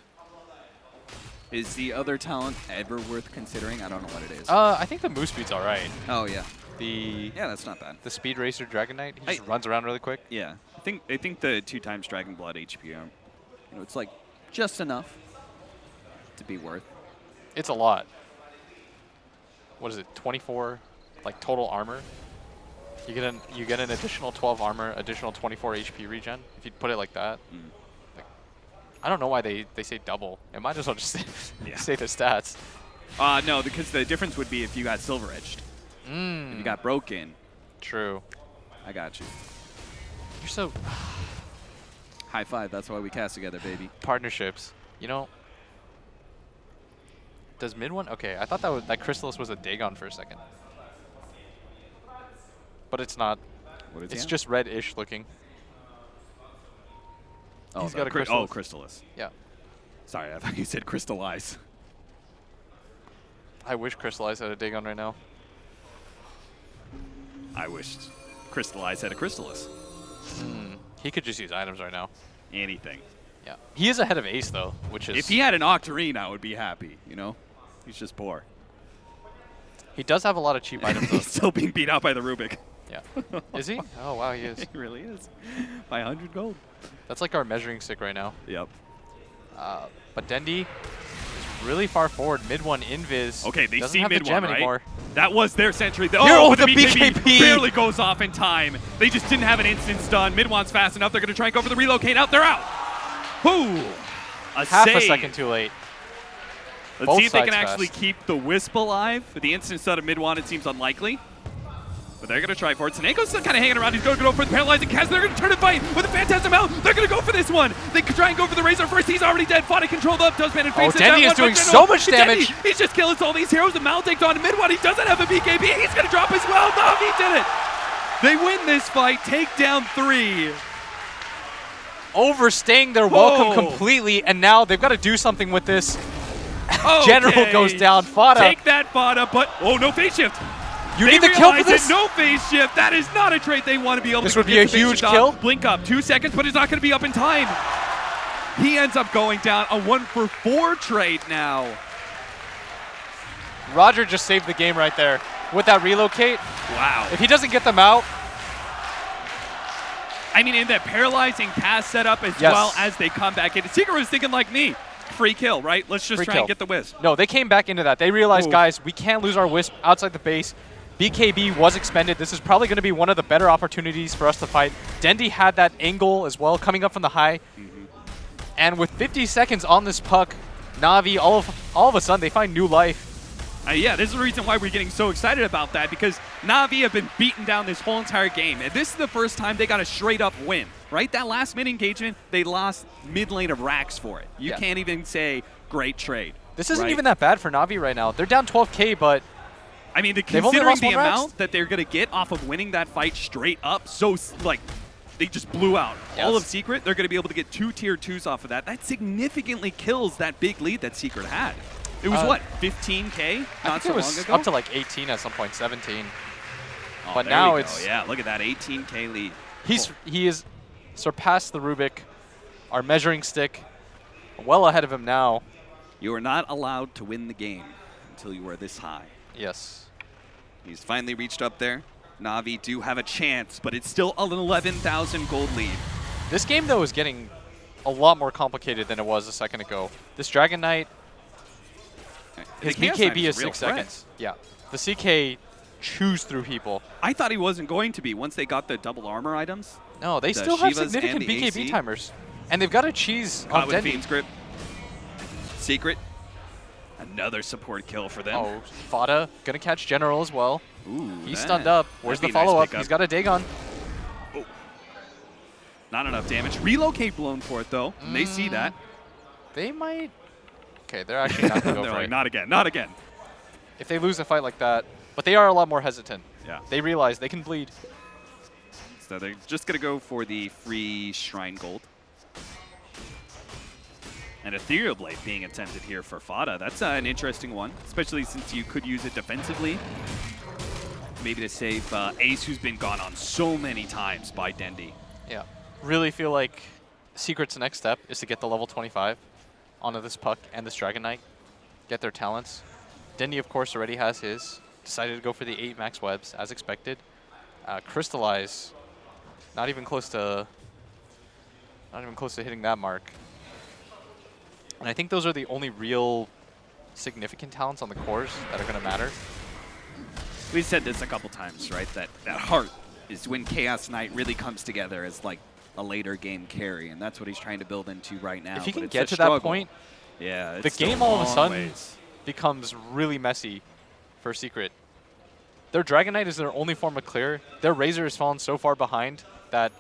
Is the other talent ever worth considering? I don't know what it is. I think the move speed's all right. Oh, yeah. Yeah, that's not bad. The Speed Racer Dragon Knight, he just runs around really quick. Yeah. I think the 2x Dragon Blood HP, you know, it's like just enough to be worth. It's a lot. What is it? 24 like total armor. You get an additional 12 armor, additional 24 HP regen if you put it like that. Like, I don't know why they say double. It might as well just say the stats. No, because the difference would be if you got silver edged. If you got broken. True. I got you. You're so High five. That's why we cast together, baby. partnerships. You know. Does mid one? Okay, I thought that Chrysalis was a Dagon for a second. But it's not. What is It's he? just red-ish looking. Oh, he's got a Chrysalis. Oh, Crystallis. Yeah. Sorry, I thought you said Crystallize. I wish Crystallize had a Dagon right now. I wished Crystallize had a Crystallis. He could just use items right now. Anything. Yeah. He is ahead of Ace though, which is. If he had an Octarine, I would be happy, you know? He's just poor. He does have a lot of cheap items though. He's still being beat out by the Rubik. Yeah. Is he? Oh wow, he is. He really is. By 100 gold. That's like our measuring stick right now. Yep. But Dendi is really far forward. Mid one invis. Okay, they doesn't see have mid the gem one, right? anymore. That was their sentry. Oh, But the BKB barely goes off in time. They just didn't have an instant stun. Mid one's fast enough. They're going to try and go for the relocate out. They're out. Whoo! Half save. a second too late. Let's Both see if they can sides actually fast. keep the Wisp alive. With the instant stun of mid one, it seems unlikely. But they're going to try for it. Seneco's still kind of hanging around. He's going to go for the paralyzing cast. They're going to turn and fight with a Phantasm out. They're going to go for this one. They could try and go for the Razor first. He's already dead. Fought it controlled up. Does man and face Dendi is doing so much damage. He's just killing all these heroes. The Mal takes on mid one. He doesn't have a BKB. He's going to drop as well. No, he did it. They win this fight. Take down 3. Overstaying their welcome completely, and now they've got to do something with this. Okay. General goes down. Fada. Take that, Fada, but oh, no face shift. You They need the kill for realize this. it, no face shift. That is not a trait they want to be able This to would be get a the face huge shift kill. off. Blink up, 2 seconds, but it's not going to be up in time. He ends up going down. A 1-for-4 trade now. Roger just saved the game right there with that relocate. Wow. If he doesn't get them out, I mean, in that paralyzing cast setup as Yes. well as they come back in. Secret was thinking like me. Free kill, right? Let's just Free try kill. and get the Wisp. no, they came back into that. They realized, Ooh. guys, we can't lose our Wisp outside the base. BKB was expended. This is probably going to be one of the better opportunities for us to fight. Dendi had that angle as well, coming up from the high. And with 50 seconds on this puck, Na'Vi, all of a sudden, they find new life. Yeah, this is the reason why we're getting so excited about that, because Na'Vi have been beaten down this whole entire game. And this is the first time they got a straight-up win, right? That last mid-engagement, they lost mid lane of Rax for it. You Yeah. can't even say great trade. This isn't right? even that bad for Na'Vi right now. They're down 12K, but I mean, They've only considering lost the one Rax. amount that they're going to get off of winning that fight straight up, like, they just blew out all Yes. of Secret. They're going to be able to get 2 tier 2s off of that. That significantly kills that big lead that Secret had. It was what, 15K I not think so it was long ago? up to like 18 at some point, 17. Oh, but there now we go. it's- Yeah, look at that 18K lead. He is surpassed the Rubik, our measuring stick, well ahead of him now. You are not allowed to win the game until you are this high. Yes. He's finally reached up there. Na'Vi do have a chance, but it's still an 11,000 gold lead. This game, though, is getting a lot more complicated than it was a second ago. This Dragon Knight, his The Chaos Knight BKB is a real 6 threat. seconds. Yeah. The CK chews through people. I thought he wasn't going to be once they got the double armor items. No, they The still have Shivas and significant the BKB AC. timers. And they've got a cheese Caught on with Dendi. Fiend's Grip. Secret. Another support kill for them. Oh, Fada gonna catch General as well. Ooh, He's that- stunned up. Where's the that'd be a nice follow-up? pickup. He's got a Dagon. Not enough damage. Relocate blown for it, though. And they see that. They might... Okay, they're actually not gonna go They're for like, it. not again, not again. If they lose a fight like that, but they are a lot more hesitant. Yeah. They realize they can bleed. So they're just going to go for the free Shrine Gold. An Ethereal Blade being attempted here for Fada. That's an interesting one, especially since you could use it defensively. Maybe to save Ace, who's been gone on so many times by Dendi. Yeah. Really feel like Secret's next step is to get the level 25 onto this Puck and this Dragon Knight, get their talents. Dendi, of course, already has his. Decided to go for the 8 max webs, as expected. Crystallize, not even close to hitting that mark. And I think those are the only real significant talents on the cores that are going to matter. We've said this a couple times, right? That heart is when Chaos Knight really comes together as like a later game carry, and that's what he's trying to build into right now. If he but can it's get a to struggle. that point, yeah, the it's still game all of a long sudden ways. becomes really messy for Secret. Their Dragon Knight is their only form of clear. Their Razor has fallen so far behind that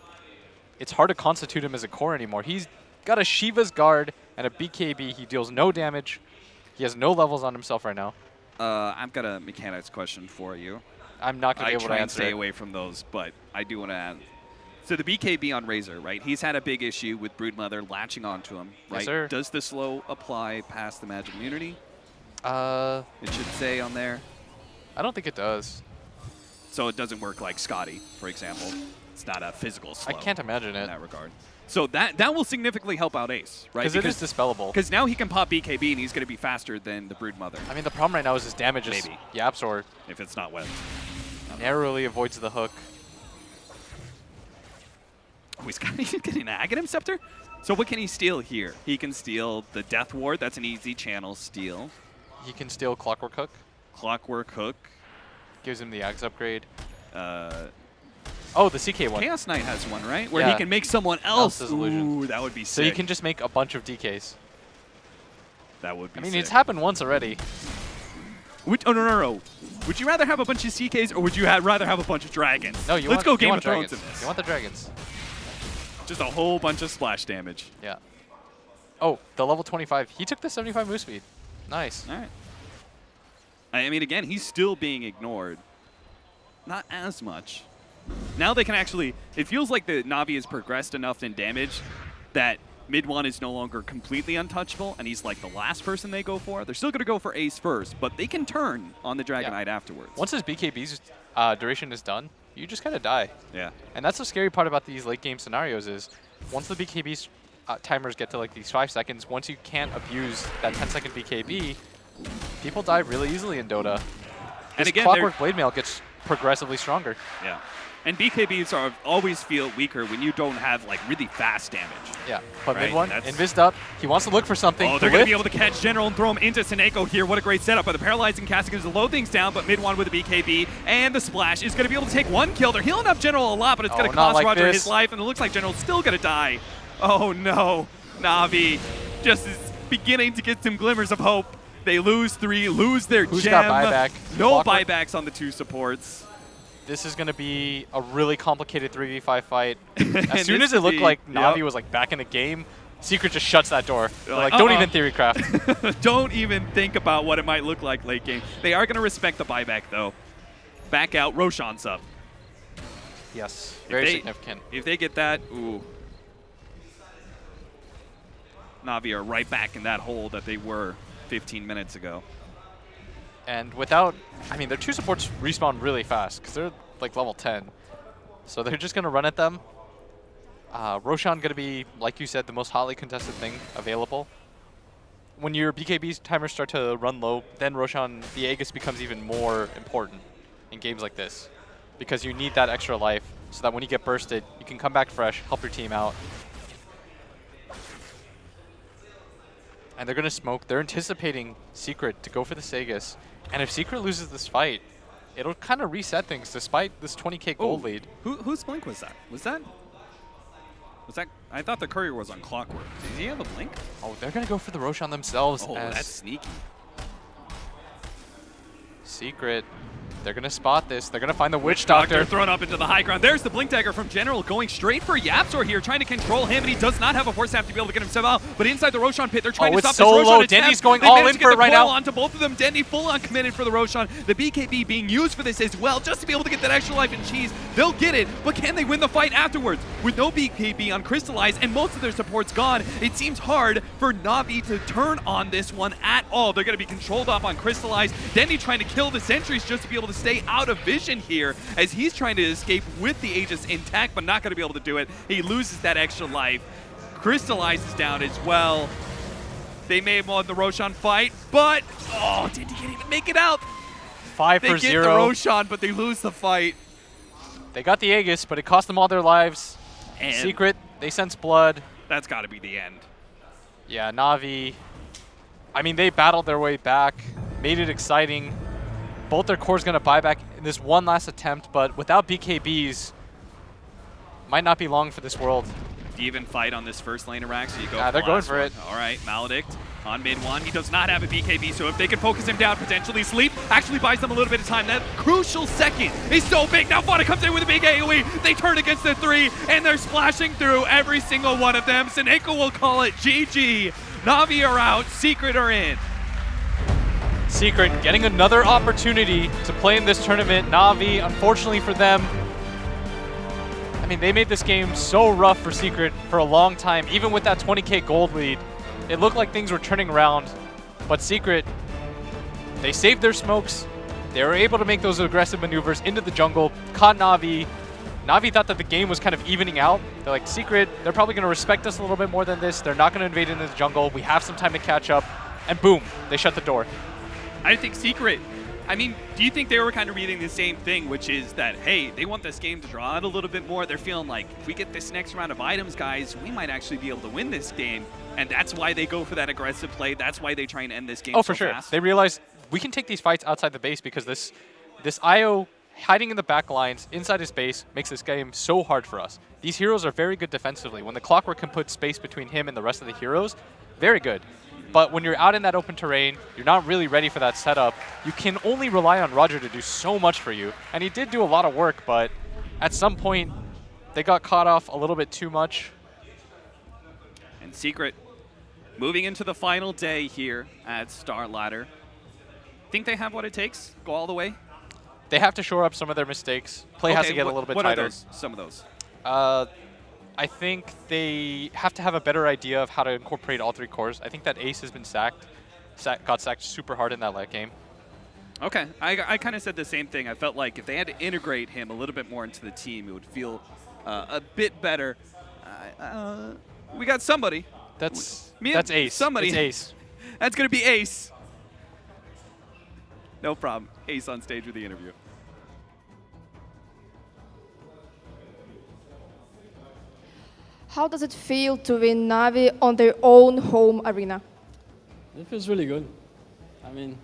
it's hard to constitute him as a core anymore. He's got a Shiva's Guard and a BKB. He deals no damage. He has no levels on himself right now. I've got a mechanics question for you. I'm not going to I be able to try and answer stay it. away from those, but I do want to add. So the BKB on Razor, right? He's had a big issue with Broodmother latching onto him, right? Yes, sir. Does the slow apply past the magic immunity? I It should say on there. don't think it does. So it doesn't work like Scotty, for example. It's not a physical slow. I can't imagine in it. that regard. So that will significantly help out Ace, right? Because it is dispellable. Because now he can pop BKB and he's going to be faster than the Broodmother, I mean, the problem right now is his damage is Maybe. Yapsor if it's not webbed. narrowly avoids the hook. Oh, he's getting an Aghanim Scepter? So what can he steal here? He can steal the Death Ward. That's an easy channel steal. He can steal Clockwork Hook. Clockwork Hook. Gives him the Axe upgrade. Uh, Oh, the CK one. Chaos Knight has one, right? Where he Yeah. can make someone else. Else's illusion. Ooh, that would be So sick. you can just make a bunch of DKs. That would be I mean, sick. it's happened once already. Oh, no. Would you rather have a bunch of CKs or would you rather have a bunch of dragons? No, you Let's want, go you Game want of Thrones dragons. in this. You want the dragons. Just a whole bunch of splash damage. Yeah. Oh, the level 25. He took the 75 move speed. Nice. All right. I mean, again, he's still being ignored. Not as much. Now they can actually... It feels like the Na'Vi has progressed enough in damage that mid-1 is no longer completely untouchable, and he's like the last person they go for. They're still going to go for Ace first, but they can turn on the Dragon Knight afterwards. Once his BKB's duration is done, you just kind of die. Yeah. And that's the scary part about these late game scenarios is once the BKB's timers get to like these 5 seconds, once you can't abuse that 10-second BKB, people die really easily in Dota. And This again, Clockwork Blade Mail gets progressively stronger. Yeah. And BKBs always feel weaker when you don't have like really fast damage. Yeah, but Right, mid one, that's- invised up. He wants to look for something. Oh, they're going to be able to catch General and throw him into Seneko here. What a great setup. But the Paralyzing Casting is to load things down, but mid-1 with the BKB and the Splash is going to be able to take one kill. They're healing up General a lot, but it's going to not cost like Roger this. his life, and it looks like General's still going to die. Oh, no. Na'Vi just is beginning to get some glimmers of hope. They lose 3, lose their Who's gem. got buyback? No Clockwork? buybacks on the 2 supports. This is going to be a really complicated 3v5 fight. And As soon this as it could looked be- like Na'Vi yep. was like back in the game, Secret just shuts that door. They're like, like, don't uh-uh. even theorycraft. Don't even think about what it might look like late game. They are going to respect the buyback, though. Back out. Roshan's up. Yes, If very they- significant. If they get that, ooh. Na'Vi are right back in that hole that they were 15 minutes ago. And without, I mean, their 2 supports respawn really fast because they're like level 10. So they're just going to run at them. Roshan going to be, like you said, the most hotly contested thing available. When your BKB timers start to run low, then Roshan, the Aegis becomes even more important in games like this. Because you need that extra life so that when you get bursted, you can come back fresh, help your team out. And they're going to smoke. They're anticipating Secret to go for the Aegis. And if Secret loses this fight, it'll kind of reset things despite this 20k gold lead. Whose blink was that? Was that? I thought the courier was on Clockwork. Does he have a blink? Oh, they're going to go for the Roshan themselves. Oh, as that's sneaky. Secret They're going to spot this. They're going to find the Witch Doctor Doctor. thrown up into the high ground. There's the Blink Dagger from General going straight for Yapzor here, trying to control him, and he does not have a force staff to be able to get himself out. But inside the Roshan pit, they're trying to it's stop so this low. Roshan attempt. Dendy's going They all managed in to for get it right the coil now. onto both of them. Dendy full on committed for the Roshan. The BKB being used for this as well, just to be able to get that extra life and cheese. They'll get it, but can they win the fight afterwards? With no BKB on Crystallize and most of their supports gone, it seems hard for Na'Vi to turn on this one at all. They're going to be controlled off on Crystallize. Dendy trying to kill the sentries just to be able to stay out of vision here as he's trying to escape with the Aegis intact, but not going to be able to do it. He loses that extra life. Crystallize is down as well. They may have won the Roshan fight, but Dendy can't even make it out. 5 They for get 0. the Roshan, but they lose the fight. They got the Aegis, but it cost them all their lives. And Secret, they sense blood. that's got to be the end. Yeah, Na'Vi, I mean, they battled their way back, made it exciting. Both their cores going to buy back in this one last attempt, but without BKBs, might not be long for this world. Do you even fight on this first lane of Rax? So you go Yeah, for they're the going last for one. it. All right, Maledict on mid one. He does not have a BKB, so if they can focus him down, potentially Sleep actually buys them a little bit of time. That crucial second is so big. Now Vada comes in with a big AoE. They turn against the 3, and they're splashing through every single one of them. Seneko will call it GG. Na'Vi are out. Secret are in. Secret getting another opportunity to play in this tournament. Na'Vi, unfortunately for them, I mean, they made this game so rough for Secret for a long time. Even with that 20k gold lead, it looked like things were turning around. But Secret, they saved their smokes. They were able to make those aggressive maneuvers into the jungle, caught Na'Vi. Na'Vi thought that the game was kind of evening out. They're like, Secret, they're probably going to respect us a little bit more than this. They're not going to invade into the jungle. We have some time to catch up. And boom, they shut the door. I think Secret, I mean, do you think they were kind of reading the same thing, which is that, hey, they want this game to draw out a little bit more. They're feeling like, if we get this next round of items, guys, we might actually be able to win this game. And that's why they go for that aggressive play. That's why they try and end this game for sure. fast. They realize we can take these fights outside the base because this IO hiding in the back lines inside his base makes this game so hard for us. These heroes are very good defensively. When the Clockwork can put space between him and the rest of the heroes, very good. But when you're out in that open terrain, you're not really ready for that setup. You can only rely on Roger to do so much for you. And he did do a lot of work, but at some point, they got caught off a little bit too much. And Secret moving into the final day here at Star Ladder. Think they have what it takes? Go all the way? They have to shore up some of their mistakes. Play has to get a little bit what tighter. Are those? Some of those. I think they have to have a better idea of how to incorporate all 3 cores. I think that Ace has been sacked. Got sacked super hard in that late game. Okay, I kind of said the same thing. I felt like if they had to integrate him a little bit more into the team, it would feel a bit better. We got somebody. That's That's Ace. Somebody. It's Ace. That's going to be Ace. No problem. Ace on stage with the interview. How does it feel to win Na'Vi on their own home arena? It feels really good. I mean,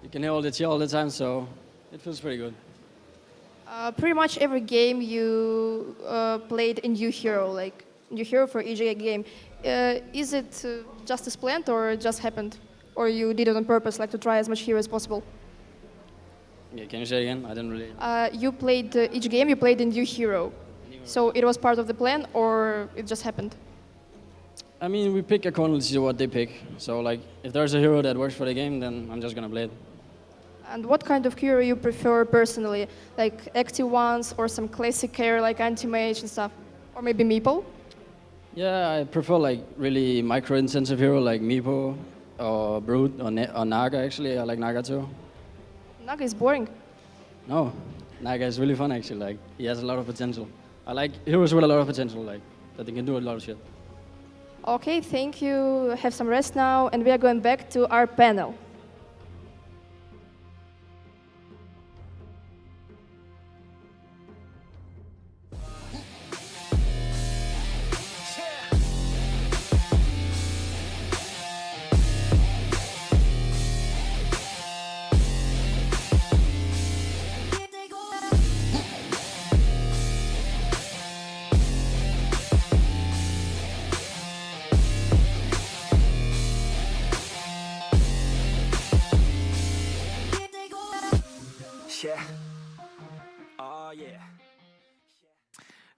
you can hear all the cheer all the time, so it feels pretty good. Pretty much every game you played a new hero, like new hero for each game. Is it just as planned or it just happened? Or you did it on purpose, like to try as much hero as possible? Yeah, can you say it again? I didn't really... You played each game, you played a new hero. So it was part of the plan or it just happened? I mean, we pick according to what they pick. So, like, if there's a hero that works for the game, then I'm just going to play it. And what kind of hero you prefer personally? Like active ones or some classic hero like anti-mage and stuff? Or maybe Meepo? Yeah, I prefer, like, really micro-intensive hero like Meepo or Brood or Naga, actually. I like Naga too. Naga is boring. No, Naga is really fun, actually. Like, he has a lot of potential. I like heroes with a lot of potential, like, that they can do a lot of shit. Okay, thank you. Have some rest now, and we are going back to our panel.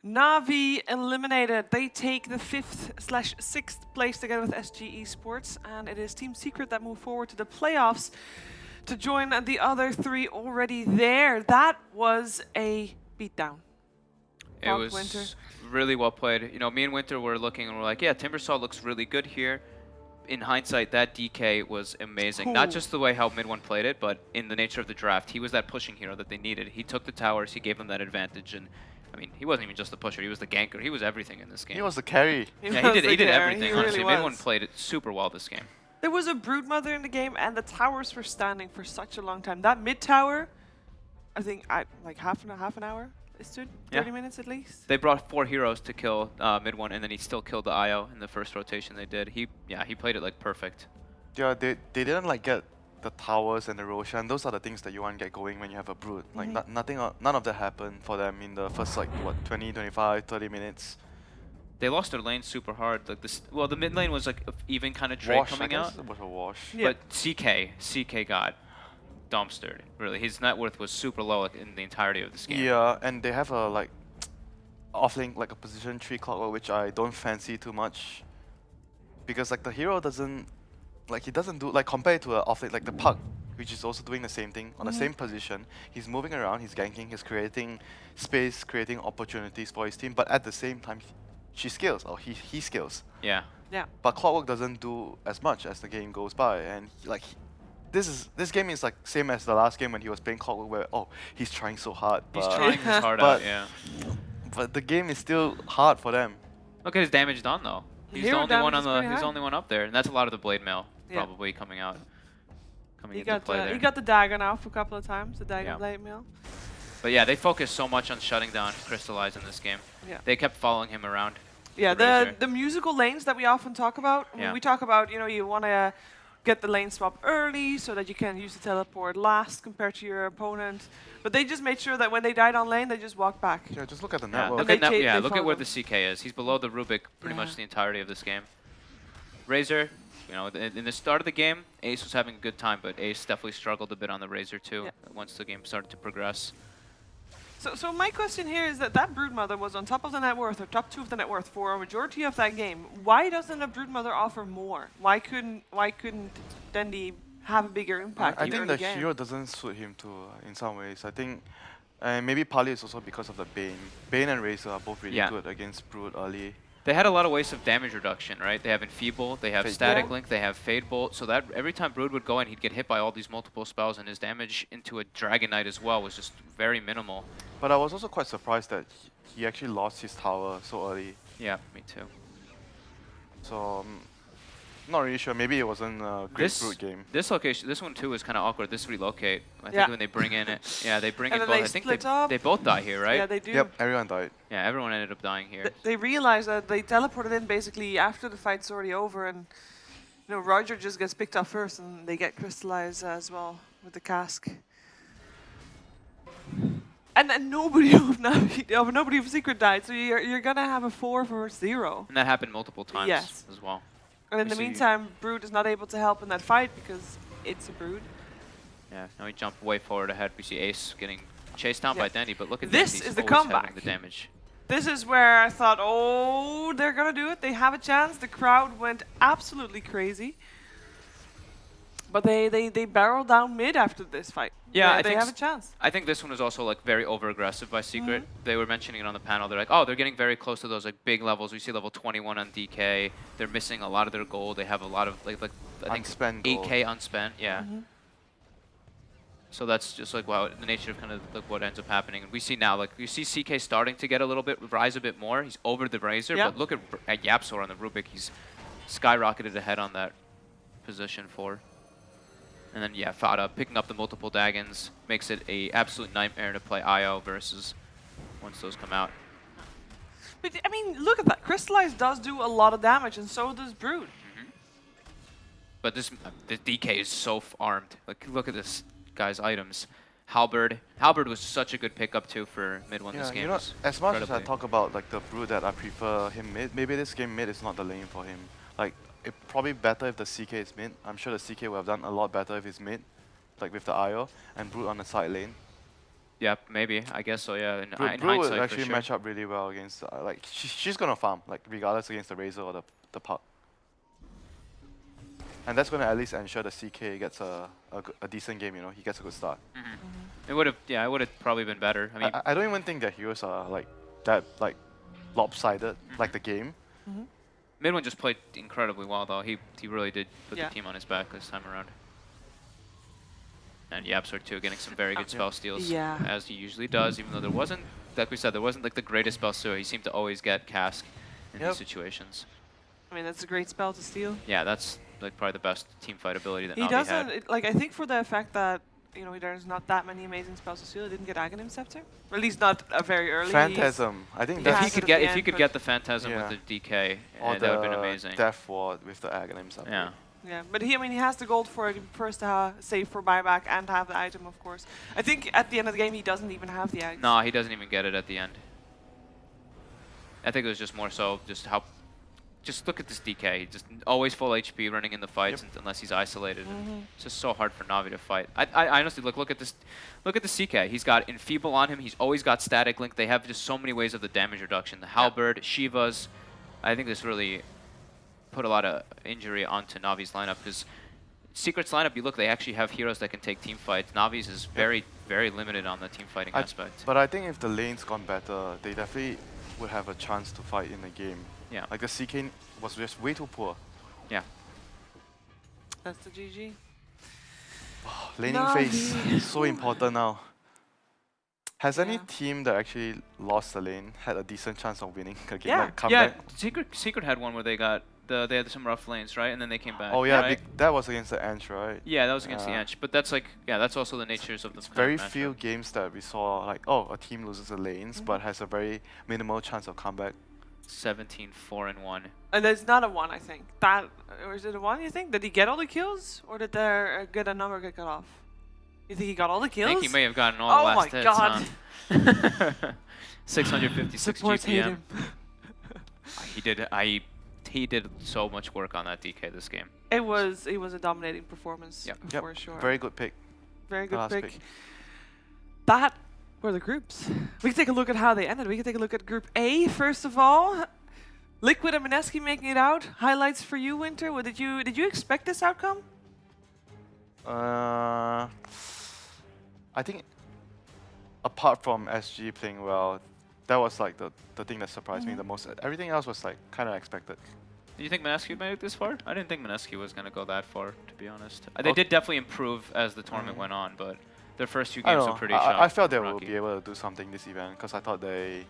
Navi eliminated. They take the 5th/6th place together with SG Esports, and it is Team Secret that move forward to the playoffs to join the other 3 already there. That was a beatdown. It was Winter. really well played. You know, me and Winter were looking and we're like, yeah, Timbersaw looks really good here. In hindsight, that DK was amazing. Not Ooh. just the way how Mid One played it, but in the nature of the draft. He was that pushing hero that they needed. He took the towers, he gave them that advantage, and I mean, he wasn't even just the pusher, he was the ganker. He was everything in this game. He was the carry. Yeah, he did the carry. everything, He honestly. really Mid One was. played it super well this game. There was a Broodmother in the game, and the towers were standing for such a long time. That mid tower, I think, like half an hour. It stood 30 minutes at least. They brought 4 heroes to kill Mid One, and then he still killed the IO in the first rotation they did. He played it like perfect. Yeah, they didn't like get the towers and the Roshan. Those are the things that you want to get going when you have a Brood. Like none of that happened for them in the first like what 20, 25, 30 minutes. They lost their lane super hard. Like this, well, the mid lane was like even kind of Drake Wash, coming I guess out, it was a wash. Yeah. but CK got dumpstered. Really, his net worth was super low like, in the entirety of this game. Yeah, and they have a like offlink like a position 3 clockwork, which I don't fancy too much because like the hero doesn't he doesn't do like compared to a offlink like the Pug, which is also doing the same thing on the same position. He's moving around, he's ganking, he's creating space, creating opportunities for his team, but at the same time she scales or he scales. Yeah. Yeah. But Clockwork doesn't do as much as the game goes by, and this game is like same as the last game when he was playing Clockwork, where he's trying so hard. He's but- trying his heart but- out. Yeah. But the game is still hard for them. Look at his damage done though. He's the Hero only one damage on is the. pretty He's the high. only one up there, and that's a lot of the blade mail Yeah. probably coming out, coming He into got play there. he got the dagger now for a couple of times. The dagger Yeah. blade mill. But yeah, they focused so much on shutting down Crystallize in this game. Yeah. They kept following him around. Yeah, the the Razor. the musical lanes that we often talk about. When Yeah. we talk about, you want to get the lane swap early so that you can use the teleport last compared to your opponent. But they just made sure that when they died on lane, they just walked back. Yeah, just look at the Yeah, network. look They at, cha- they look at follow where them. the CK is. He's below the Rubik pretty Yeah. much the entirety of this game. Razor, in the start of the game, Ace was having a good time, but Ace definitely struggled a bit on the Razor too Yeah. once the game started to progress. So my question here is that Broodmother was on top of the net worth, or top 2 of the net worth for a majority of that game. Why doesn't a Broodmother offer more? Why couldn't Dendi have a bigger impact? I in think early the game? hero doesn't suit him too in some ways. I think maybe partly it's also because of the Bane. Bane and Razor are both really Yeah. good against Brood early. They had a lot of ways of damage reduction, right? They have Enfeeble, they have Fade Static Bolt. Link, they have Fade Bolt, so that every time Brood would go in, he'd get hit by all these multiple spells, and his damage into a Dragon Knight as well was just very minimal. But I was also quite surprised that he actually lost his tower so early. Yeah, me too. So not really sure. Maybe it wasn't a great This Brood game. this location, this one too is kind of awkward. This relocate. I Yeah. think when they bring in it, yeah, they bring And in then both. they I think split up. they both die here, right? Yeah, they do. Yep, everyone died. Yeah, everyone ended up dying here. They realized that they teleported in basically after the fight's already over, and Roger just gets picked up first, and they get crystallized as well with the cask. And then nobody of Navi, nobody of Secret died, so you're gonna have a 4 for 0. And that happened multiple times Yes. as well. And in We the see- meantime, Brood is not able to help in that fight because it's a Brood. Yeah, now we jump way forward ahead. We see Ace getting chased down Yeah. by Dandy, but look at This Dandy's is the always having comeback. the damage. This is where I thought, oh, they're gonna do it. They have a chance. The crowd went absolutely crazy. But they barreled down mid after this fight. Yeah, I they think have a s- chance. I think this one was also like very over aggressive by Secret. Mm-hmm. They were mentioning it on the panel. They're like, oh, they're getting very close to those like big levels. We see level 21 on DK. They're missing a lot of their gold. They have a lot of like I think Unspent gold. 8K unspent. Yeah. Mm-hmm. So that's just like wow, the nature of kind of like what ends up happening. And we see now like you see CK starting to get a little bit rise a bit more. He's over the Razor, Yeah. but look at Yapsor on the Rubik. He's skyrocketed ahead on that position 4. And then yeah, Fada picking up the multiple Daggons makes it a absolute nightmare to play IO versus once those come out. But I mean, look at that. Crystallize does do a lot of damage, and so does Brood. But this DK is so armed. Like look at this guy's items. Halberd was such a good pickup too for mid one this Yeah, game. you know, was as much as I incredibly- talk about like the Brood that I prefer him mid, maybe this game mid is not the lane for him. Like it probably better if the CK is mid. I'm sure the CK would have done a lot better if he's mid, like with the IO and Brood on the side lane. Yeah, maybe. I guess so. Yeah. In Brew would hindsight, for actually sure. match up really well against like she's gonna farm like regardless against the Razor or the Puck. And that's gonna at least ensure the CK gets a decent game. You know, he gets a good start. It would have. Yeah, it would have probably been better. I mean, I don't even think their heroes are like that like lopsided like the game. Midwin just played incredibly well, though. He really did put Yeah. the team on his back this time around. And Yapsor too, getting some very good spell steals, Yeah. as he usually does. Even though there wasn't, like we said, there wasn't like the greatest spell stealer. He seemed to always get Cask in Yep. these situations. I mean, that's a great spell to steal. Yeah, that's like probably the best team fight ability that He Navi doesn't, had. like, I think for the fact that, you know, there's not that many amazing spells to steal, he didn't get Aghanim Scepter. Or at least not very early. Phantasm. I think He If that's he has could it at get, the if he end, could but- get the Phantasm Yeah. with the DK, or that would have been amazing. Death Ward with the Aghanims up. Yeah. Yeah, but I mean, he has the gold for it first to save for buyback and have the item, of course. I think at the end of the game, he doesn't even have the item. No, he doesn't even get it at the end. I think it was just more so just how. Just look at this DK. Just always full HP, running in the fights unless he's isolated. It's just so hard for Navi to fight. I honestly look at this. Look at the CK. He's got Enfeeble on him. He's always got Static Link. They have just so many ways of the damage reduction. The Halberd, Shivas. I think this really put a lot of injury onto Navi's lineup because Secret's lineup, you look, they actually have heroes that can take team fights. Navi's is very, very limited on the team fighting aspect. But I think if the lane's gone better, they definitely would have a chance to fight in the game. Yeah. Like the CK was just way too poor. Yeah. That's the GG. Laning phase is so important now. Has any Yeah. team that actually lost the lane had a decent chance of winning a game? Yeah. Like comeback? Secret had one where they got they had some rough lanes, right? And then they came back. Oh yeah, right? that was against the Ant, right? Yeah, that was against the Yeah. Ench. But that's like, yeah, that's also the natures of the kind of Very matchup. few games that we saw like, oh, a team loses the lanes but has a very minimal chance of comeback. 17-4-1. And it's not a 1, I think. That, or is it a 1, you think? Did he get all the kills? Or did there get a number get cut off? You think he got all the kills? I think he may have gotten all Oh the last my hits. God. Huh? 656 Supports hate GPM. him. He did so much work on that DK this game. It was a dominating performance, Yep. for sure. Very good pick. Very the good last pick. pick. That were the groups. We can take a look at how they ended. We can take a look at Group A first of all. Liquid and Mineski making it out. Highlights for you, Winter. What did you expect this outcome? I think apart from SG playing well, that was like the thing that surprised me the most. Everything else was like kind of expected. Do you think Mineski made it this far? I didn't think Mineski was going to go that far, to be honest. They did definitely improve as the tournament went on, but their first two I games don't were know. pretty I felt they rocky. would be able to do something this event because I thought they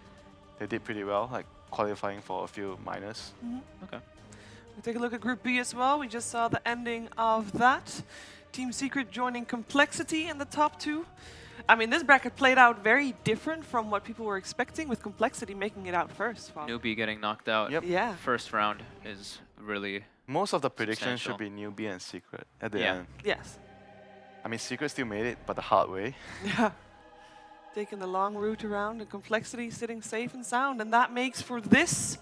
did pretty well, like qualifying for a few minors. Okay. We take a look at Group B as well. We just saw the ending of that. Team Secret joining Complexity in the top 2. I mean, this bracket played out very different from what people were expecting, with Complexity making it out first. Wow. Newbie getting knocked out. Yep. Yeah. First round is really... Most of the predictions should be Substantial. Newbie and Secret at the Yeah. end. Yes. I mean, Secret still made it, but the hard way. Yeah. Taking the long route around, and Complexity sitting safe and sound, and that makes for this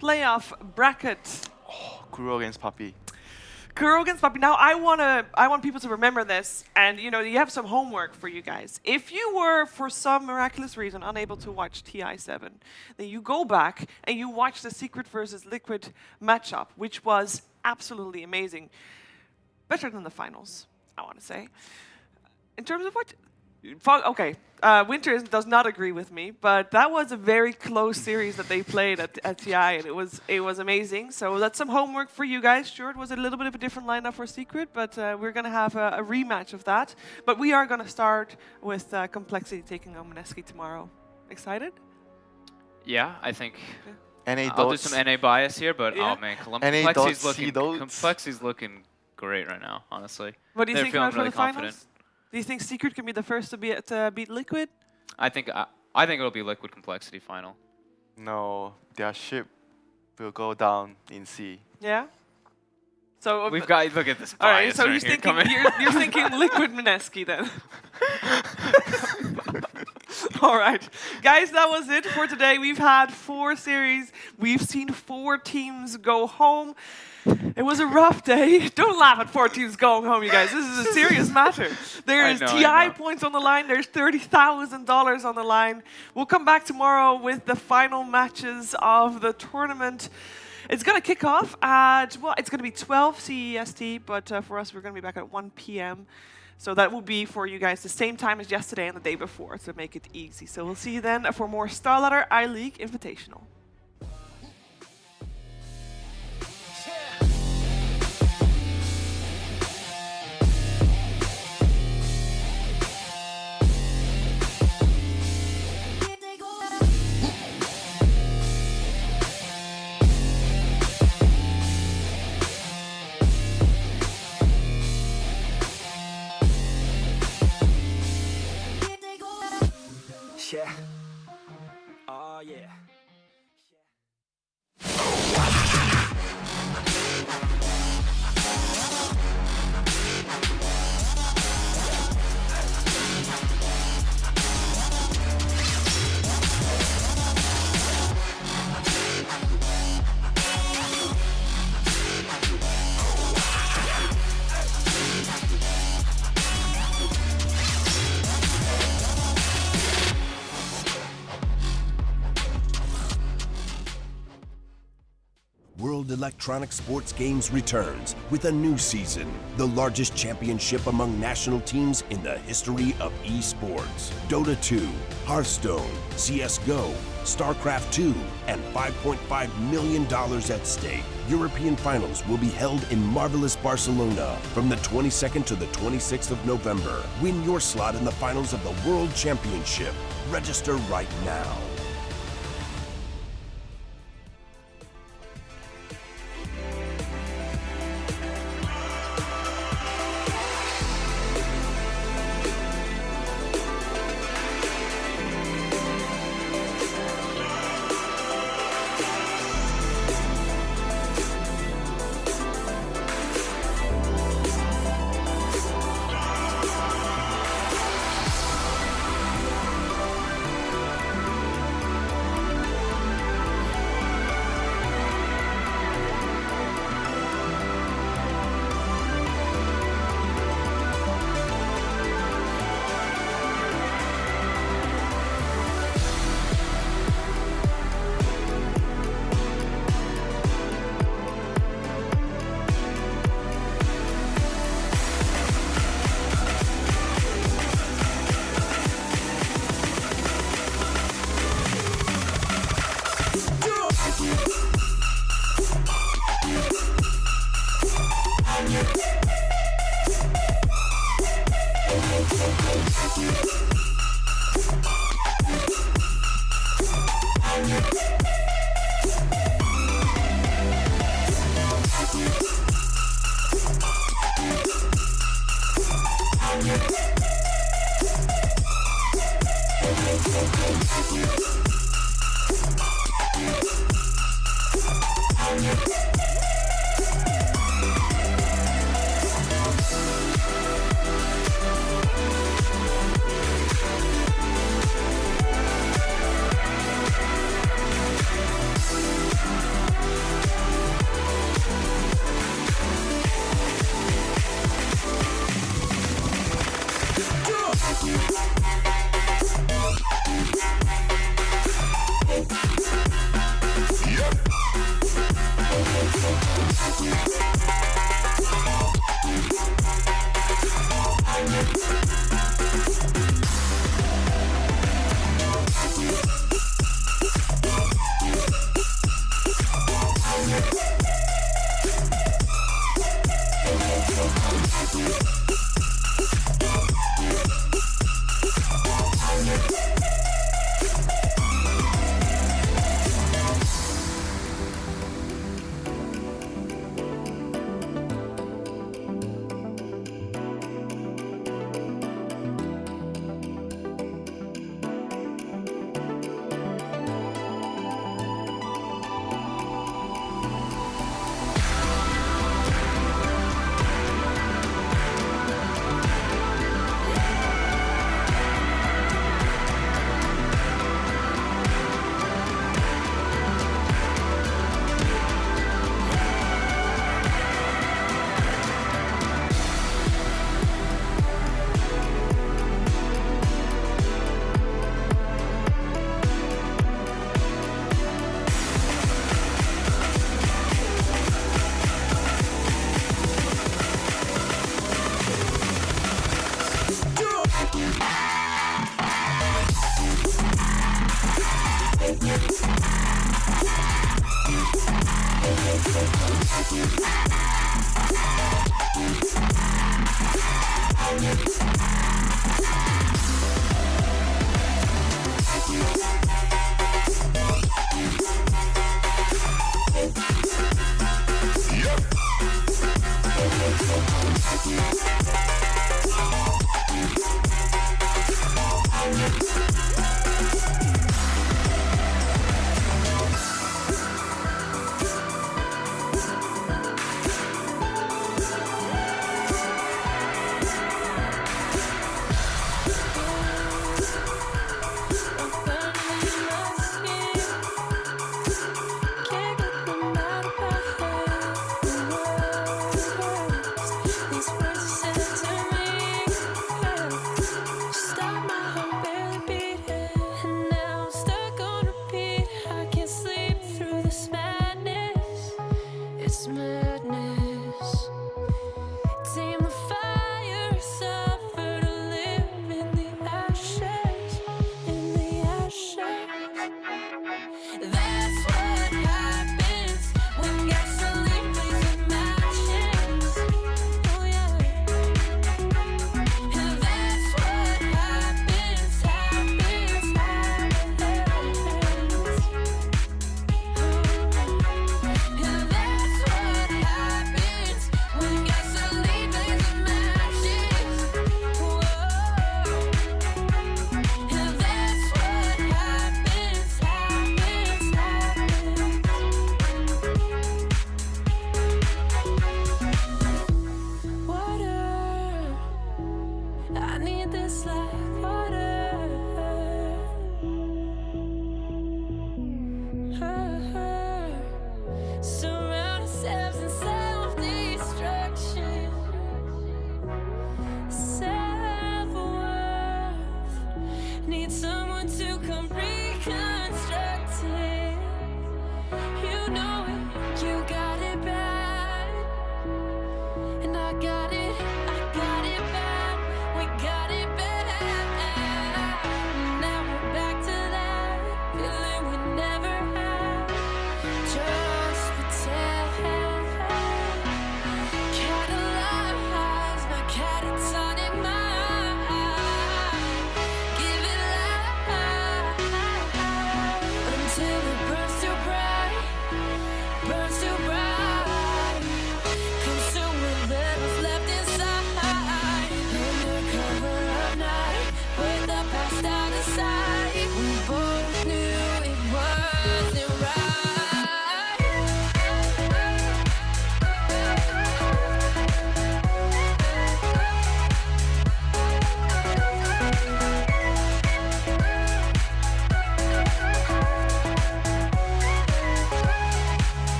playoff bracket. Kuro against Puppy. Kuro against Puppy. Now I want people to remember this, and you know, you have some homework for you guys. If you were, for some miraculous reason, unable to watch TI7, then you go back and you watch the Secret versus Liquid matchup, which was absolutely amazing. Better than the finals, I want to say. In terms of what... Okay, Winter does not agree with me, but that was a very close series that they played at TI, and it was amazing. So that's some homework for you guys. Sure, it was a little bit of a different lineup for Secret, but we're going to have a rematch of that. But we are going to start with Complexity taking on Mineski tomorrow. Excited? Yeah, I think... NA I'll do dots. some NA bias here, but Yeah. oh man, NA dots, Complexity's looking great right now, honestly. What do you They're think feeling about really for the finals? confident. Do you think Secret can be the first to beat Liquid? I think it'll be Liquid Complexity final. No, their ship will go down in sea. Yeah. So We've got look at this bias all right. So right you're here thinking coming. you're thinking Liquid Mineski then. All right. Guys, that was it for today. We've had 4 series. We've seen 4 teams go home. It was a rough day. Don't laugh at 4 teams going home, you guys. This is a serious matter. There is TI points on the line. There's $30,000 on the line. We'll come back tomorrow with the final matches of the tournament. It's going to kick off at, well, it's going to be 12 CEST, but for us, we're going to be back at 1 p.m. So that will be for you guys the same time as yesterday and the day before to make it easy. So we'll see you then for more StarLadder I-League Invitational. Yeah. Oh, yeah. World Electronic Sports Games returns with a new season, the largest championship among national teams in the history of esports. Dota 2, Hearthstone, CSGO, StarCraft 2, and $5.5 million at stake. European finals will be held in marvelous Barcelona from the 22nd to the 26th of November. Win your slot in the finals of the World Championship. Register right now.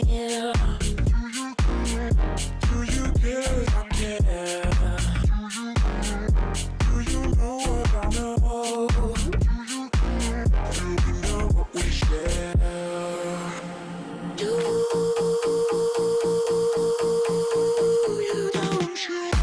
hear? Do you care if I care? Do you know what I know? Do we know what we share? Do you, don't you? Don't you?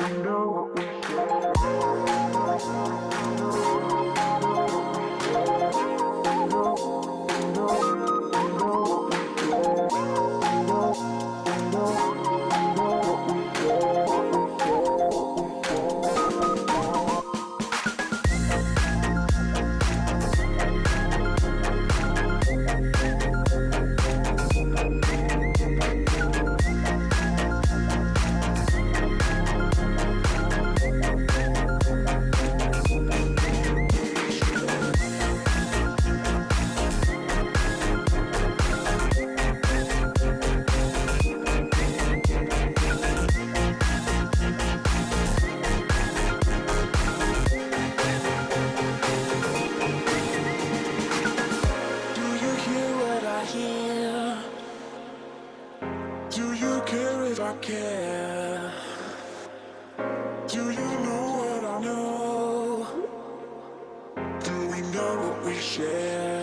Don't you? Do you care if I care? Do you know what I know? Do we know what we share?